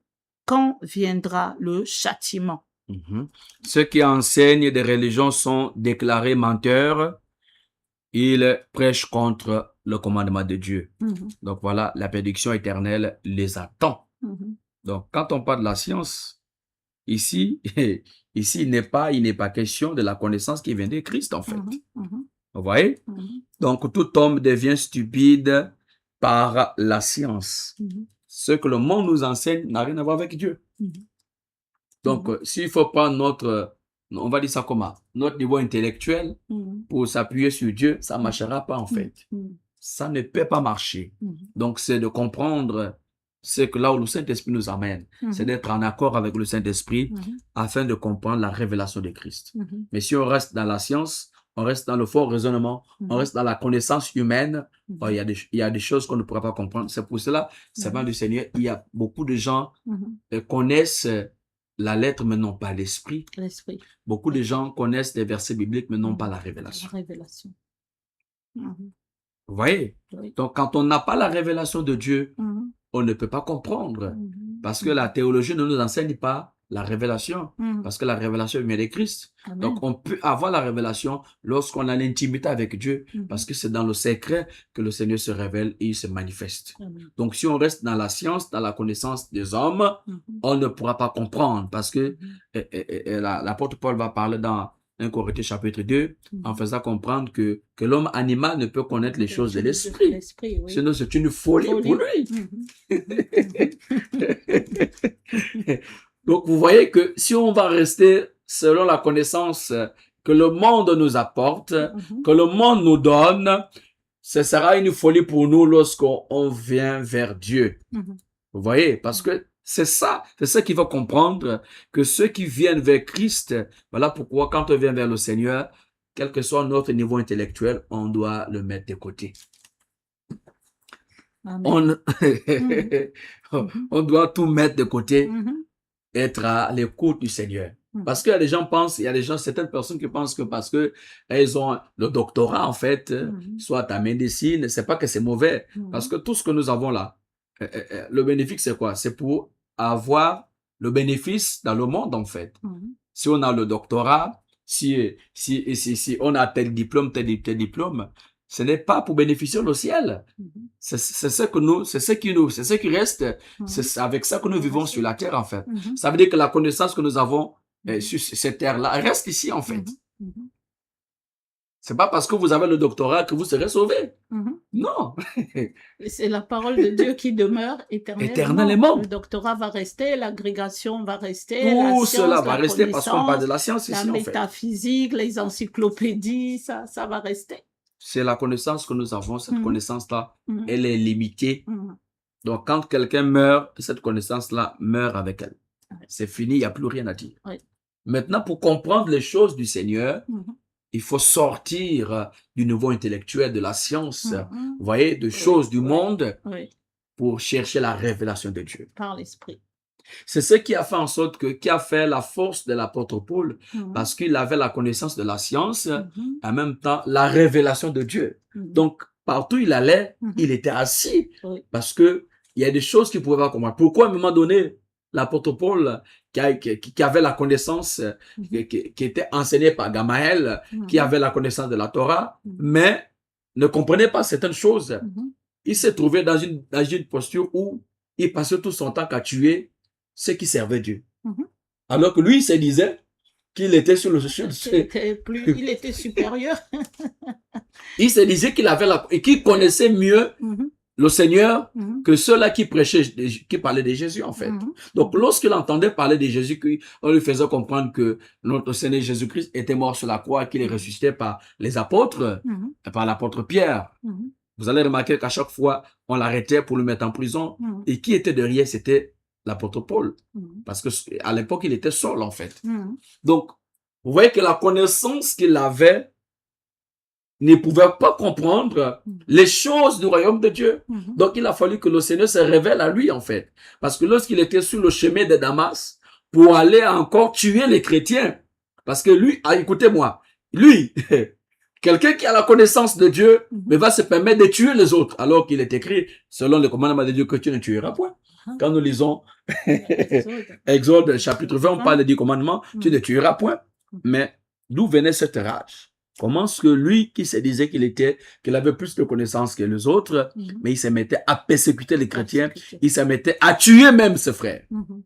quand viendra le châtiment. » Ceux qui enseignent des religions sont déclarés menteurs. Ils prêchent contre le commandement de Dieu. Donc voilà, la prédiction éternelle les attend. Donc quand on parle de la science, ici il n'est pas question de la connaissance qui vient de Christ en fait. Vous voyez? Donc tout homme devient stupide par la science. Ce que le monde nous enseigne n'a rien à voir avec Dieu. Donc, s'il faut prendre notre, on va dire ça comment, notre niveau intellectuel pour s'appuyer sur Dieu, ça ne marchera pas en fait. Ça ne peut pas marcher. Donc, c'est de comprendre ce que là où le Saint-Esprit nous amène. C'est d'être en accord avec le Saint-Esprit afin de comprendre la révélation de Christ. Mais si on reste dans la science, on reste dans le fort raisonnement, on reste dans la connaissance humaine, Mhm. il y a des choses qu'on ne pourra pas comprendre. C'est pour cela, servant du Seigneur, il y a beaucoup de gens connaissent la lettre, mais non pas l'esprit. L'esprit, Beaucoup de gens connaissent les versets bibliques, mais non pas la la révélation. révélation. Mhm. Vous voyez? Oui. Donc, quand on n'a pas la révélation de Dieu, Mhm. on ne peut pas comprendre. Mhm. Parce que la théologie ne nous enseigne pas la révélation. Mhm. Parce que la révélation vient de Christ. Amen. Donc, on peut avoir la révélation lorsqu'on a l'intimité avec Dieu. Mhm. Parce que c'est dans le secret que le Seigneur se révèle et il se manifeste. Amen. Donc, si on reste dans la science, dans la connaissance des hommes, Mhm. on ne pourra pas comprendre. Parce que Mhm. l'apôtre Paul va parler dans 1 Corinthiens chapitre 2, en Mhm. faisant comprendre que l'homme animal ne peut connaître les choses de l'esprit. L'esprit, oui. Sinon, c'est une folie pour lui. Mhm. Mhm. Donc, vous voyez que si on va rester selon la connaissance que le monde nous apporte, Mhm. que le monde nous donne, ce sera une folie pour nous lorsqu'on vient vers Dieu. Mhm. Vous voyez? Parce que c'est ça qu'il faut comprendre, que ceux qui viennent vers Christ, voilà pourquoi quand on vient vers le Seigneur, quel que soit notre niveau intellectuel, on doit le mettre de côté. Amen. On doit tout mettre de côté, Mhm. être à l'écoute du Seigneur. Mhm. Parce qu'il y a des gens pensent, il y a des gens, certaines personnes qui pensent que parce que elles ont le doctorat, en fait, Mhm. soit en médecine, c'est pas que c'est mauvais. Mhm. Parce que tout ce que nous avons là, le bénéfice, c'est quoi? C'est pour avoir le bénéfice dans le monde, en fait. Mhm. Si on a le doctorat, si on a tel diplôme, tel diplôme, ce n'est pas pour bénéficier le ciel. Mhm. C'est ce qui reste, Mhm. c'est avec ça que nous vivons sur la terre, en fait. Mhm. Ça veut dire que la connaissance que nous avons Mhm. sur cette terre-là reste ici, en fait. Mhm. Mhm. C'est pas parce que vous avez le doctorat que vous serez sauvé. Mhm. Non. Et c'est la parole de Dieu qui demeure éternellement. Éternellement. Le doctorat va rester, l'agrégation va rester, Tout la science, cela va la rester parce qu'on parle de connaissance, la science la ici, en fait. métaphysique, les encyclopédies, ça va rester. C'est la connaissance que nous avons. Cette Mhm. connaissance-là, Mhm. elle est limitée. Mhm. Donc, quand quelqu'un meurt, cette connaissance-là meurt avec elle. Ouais. C'est fini, il n'y a plus rien à dire. Oui. Maintenant, pour comprendre les choses du Seigneur, Mhm. il faut sortir du niveau intellectuel, de la science, Mhm. vous voyez, de choses du oui. monde Oui, pour chercher la révélation de Dieu. par l'esprit. C'est ce qui a fait en sorte qui a fait la force de l'apôtre Paul, Mhm. parce qu'il avait la connaissance de la science, Mhm. en même temps la révélation de Dieu. Mhm. Donc, partout où il allait, Mhm. il était assis, Oui. parce que il y a des choses qu'il ne pouvait pas comprendre. Pourquoi à un moment donné, l'apôtre Paul, qui avait la connaissance, Mhm. qui était enseigné par Gamaël, qui Mhm. avait la connaissance de la Torah, Mhm. mais ne comprenait pas certaines choses, Mhm. il s'est trouvé dans une posture où il passait tout son temps qu'à tuer ceux qui servaient Dieu. Mhm. Alors que lui, il se disait qu'il était sur le... Il était supérieur. Il se disait qu'il avait et qu'il connaissait mieux Mhm. le Seigneur Mhm. que ceux-là qui prêchaient, qui parlaient de Jésus, en fait. Mhm. Donc, lorsqu'il entendait parler de Jésus, on lui faisait comprendre que notre Seigneur Jésus-Christ était mort sur la croix, qu'il est ressuscité par les apôtres, Mhm. par l'apôtre Pierre. Mhm. Vous allez remarquer qu'à chaque fois, on l'arrêtait pour le mettre en prison. Mhm. Et qui était derrière, c'était l'apôtre Paul. Mhm. Parce que à l'époque, il était seul, en fait. Mhm. Donc, vous voyez que la connaissance qu'il avait ne pouvait pas comprendre les choses du royaume de Dieu. Mhm. Donc, il a fallu que le Seigneur se révèle à lui, en fait. Parce que lorsqu'il était sur le chemin de Damas, pour aller encore tuer les chrétiens, parce que lui, écoutez-moi, lui, quelqu'un qui a la connaissance de Dieu, mais va se permettre de tuer les autres, alors qu'il est écrit, selon le commandement de Dieu, que tu ne tueras point. Quand nous lisons Exode chapitre 20, on parle des 10 commandements, tu ne tueras point. Mais d'où venait cette rage? Comment est-ce que lui, qui se disait qu'il avait plus de connaissances que les autres, mais il se mettait à persécuter les chrétiens, il se mettait à tuer même ses frères. Mhm.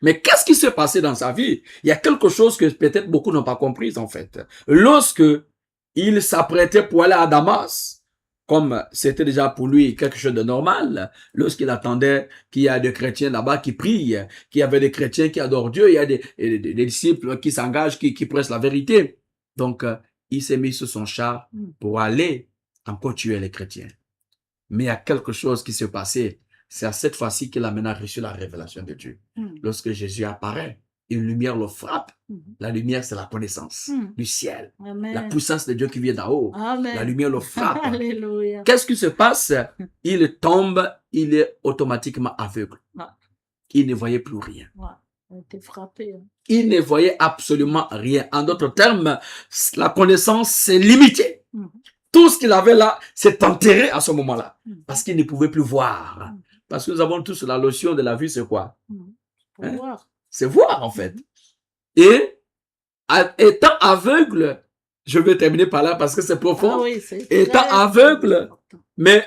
Mais qu'est-ce qui s'est passé dans sa vie? Il y a quelque chose que peut-être beaucoup n'ont pas compris, en fait. Lorsque il s'apprêtait pour aller à Damas, comme c'était déjà pour lui quelque chose de normal, lorsqu'il attendait qu'il y a des chrétiens là-bas qui prient, qu'il y avait des chrétiens qui adorent Dieu, il y a des disciples qui s'engagent, qui prêchent la vérité. Donc, il s'est mis sur son char pour aller encore tuer les chrétiens. Mais il y a quelque chose qui s'est passé. C'est à cette fois-ci qu'il a maintenant reçu la révélation de Dieu. Lorsque Jésus apparaît, une lumière le frappe, Mhm. la lumière, c'est la connaissance Mhm. du ciel. La Amen. puissance de Dieu qui vient d'en haut. La Amen. lumière le frappe. Alléluia. Qu'est-ce qui se passe? Il tombe, il est automatiquement aveugle. Ouais. Il ne voyait plus rien. Ouais. On a été frappé. Hein. Il ne voyait absolument rien. En d'autres termes, la connaissance, c'est limité. Mhm. Tout ce qu'il avait là, c'est enterré à ce moment-là. Mhm. Parce qu'il ne pouvait plus voir. Mhm. Parce que nous avons tous la notion de la vue, c'est quoi? Mhm. Pour Hein? voir. C'est voir, en fait. Et, étant aveugle, je vais terminer par là parce que c'est profond, Ah oui, c'est étant très aveugle, important. mais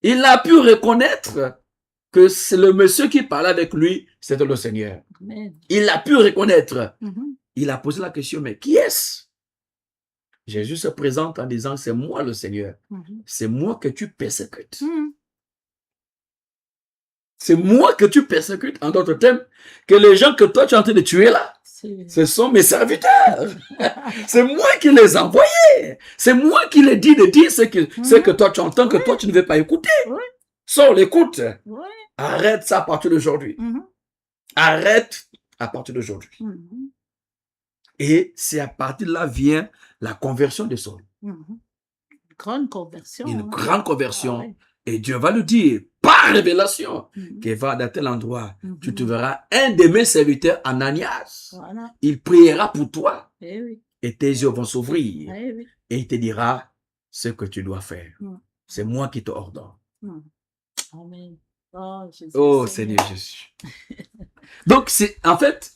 il a pu reconnaître que c'est le monsieur qui parlait avec lui, c'était le Seigneur. Amen. Il a pu reconnaître. Mhm. Il a posé la question, mais qui est-ce? Jésus se présente en disant, c'est moi le Seigneur. Mhm. C'est moi que tu persécutes. Mhm. C'est moi que tu persécutes, en d'autres termes, que les gens que toi tu es en train de tuer là, C'est- ce sont mes serviteurs. C'est moi qui les ai envoyés. C'est moi qui les dis de dire ce que toi tu entends, que toi tu ne veux pas écouter. Oui. Sors l'écoute. Ouais. Arrête ça à partir d'aujourd'hui. Mhm. Arrête à partir d'aujourd'hui. Mhm. Et c'est à partir de là vient la conversion de Saul. Mhm. Une grande conversion. Une hein. grande conversion. Ah ouais. Et Dieu va le dire par révélation Mhm. qu'il va dans tel endroit. Mhm. Tu te verras un de mes serviteurs, Ananias. Voilà. Il priera pour toi Eh oui. et tes yeux vont s'ouvrir. Eh oui. Et il te dira ce que tu dois faire. Mhm. C'est moi qui te ordonne. Mhm. Amen. Oh, Jésus, Oh Seigneur Jésus. Donc c'est en fait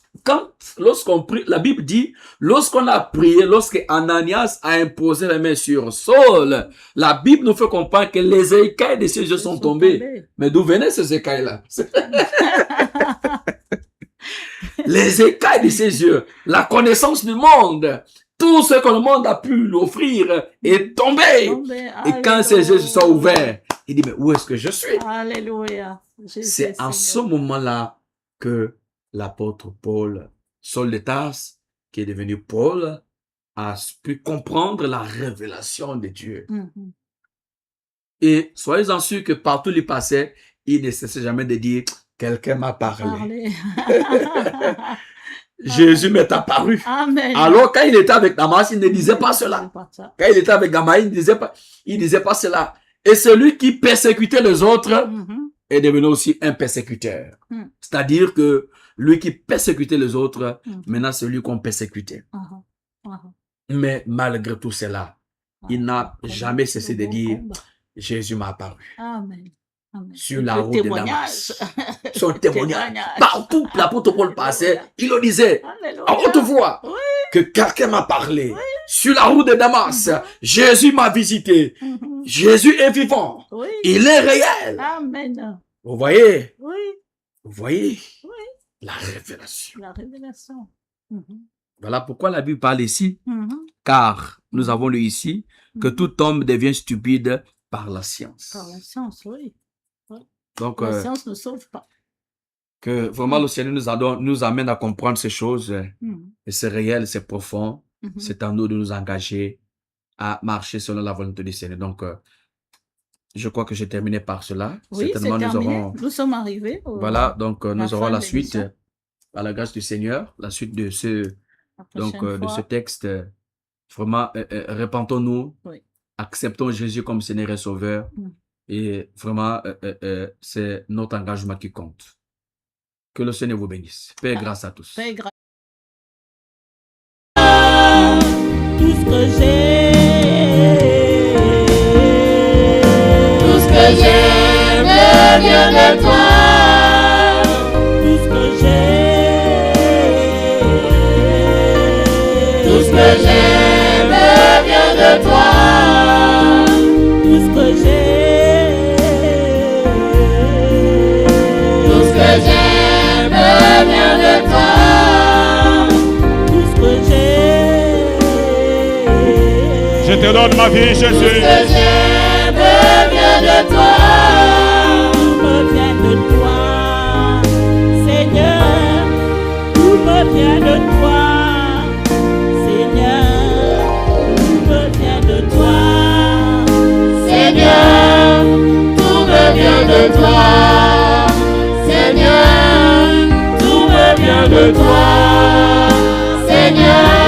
lorsqu'on prie, la Bible dit lorsqu'on a prié, lorsque Ananias a imposé la main sur Saul, la Bible nous fait comprendre que les écailles de ses yeux sont tombées. Mais d'où venaient ces écailles-là? Les écailles de ses yeux, la connaissance du monde, tout ce que le monde a pu lui offrir est tombé. Et quand ses yeux se sont ouverts, il dit, mais où est-ce que je suis? Alléluia. Jésus, C'est en ce Seigneur. moment-là que l'apôtre Paul, Saul de Tarse, qui est devenu Paul, a pu comprendre la révélation de Dieu. Mhm. Et soyez-en sûrs que partout où il passait, il ne cessait jamais de dire, quelqu'un m'a parlé. Parlez. Jésus m'est apparu. Amen. Alors, quand il était avec Damas, il ne disait pas cela. C'est pas ça. Quand il était avec Gamaï, il ne disait pas cela. Et celui qui persécutait les autres Mhm. est devenu aussi un persécuteur. Mm. C'est-à-dire que lui qui persécutait les autres, Mhm. maintenant c'est lui qu'on persécutait. Ah, ah, Mais malgré tout cela, ah. il n'a Combat, jamais cessé de le bon dire, combat. Jésus m'a apparu. Amen. Amen. Sur Et la le route de témoignage. Damas. Son témoignage. Témoignage. Partout, l'apôtre Paul passait, il le disait, Alléluia. à haute voix, Oui. que quelqu'un m'a parlé. Sur la route de Damas, Jésus m'a visité. Mhm. Jésus est vivant. Oui. Il est réel. Amen. Vous voyez? Oui. Vous voyez? Oui. La révélation. La révélation. Mhm. Voilà pourquoi la Bible parle ici. Mhm. Car nous avons lu ici que Mhm. tout homme devient stupide par la science. Par la science, oui. Donc, La science ne sauve pas. que vraiment le Seigneur nous amène à comprendre ces choses. Mhm. Et c'est réel, c'est profond. Mhm. C'est à nous de nous engager à marcher selon la volonté du Seigneur. Donc, je crois que j'ai terminé par cela. Oui, c'est Certainement, nous terminé. aurons... Nous sommes arrivés. Voilà, donc nous fin aurons de la suite, l'émission. par la grâce du Seigneur, la suite de ce, La donc, prochaine de ce fois. texte. Vraiment, repentons-nous, Oui. acceptons Jésus comme Seigneur et Sauveur. Mm. Et vraiment, c'est notre engagement qui compte. Que le Seigneur vous bénisse. Paix et grâce à tous. Paix et grâce. Tout ce que j'ai, tout ce que j'aime vient de toi. Tout ce que j'ai, tout ce que j'aime vient de toi. Tout ce que j'ai, tout ce que j'aime vient de toi. Tout ce que j'ai, Je te donne ma vie, tout ce Jésus. que j'aime vient de toi. Tout me vient de toi, Seigneur. Tout me vient de toi, Seigneur. Tout me vient de toi, Seigneur. Tout me vient de toi, Seigneur. Tout me vient vient de toi, Seigneur.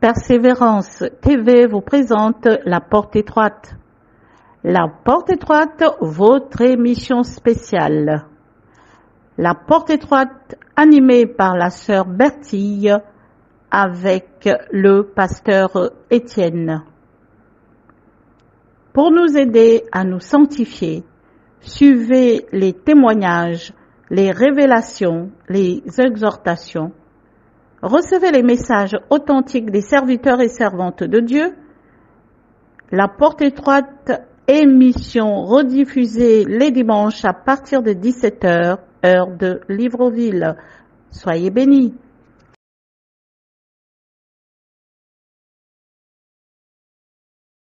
Persévérance TV vous présente La Porte Étroite. La Porte Étroite, votre émission spéciale. La Porte Étroite, animée par la sœur Bertille avec le pasteur Étienne. Pour nous aider à nous sanctifier, suivez les témoignages, les révélations, les exhortations. Recevez les messages authentiques des serviteurs et servantes de Dieu. La Porte Étroite, émission rediffusée les dimanches à partir de 17h, heure de Libreville. Soyez bénis.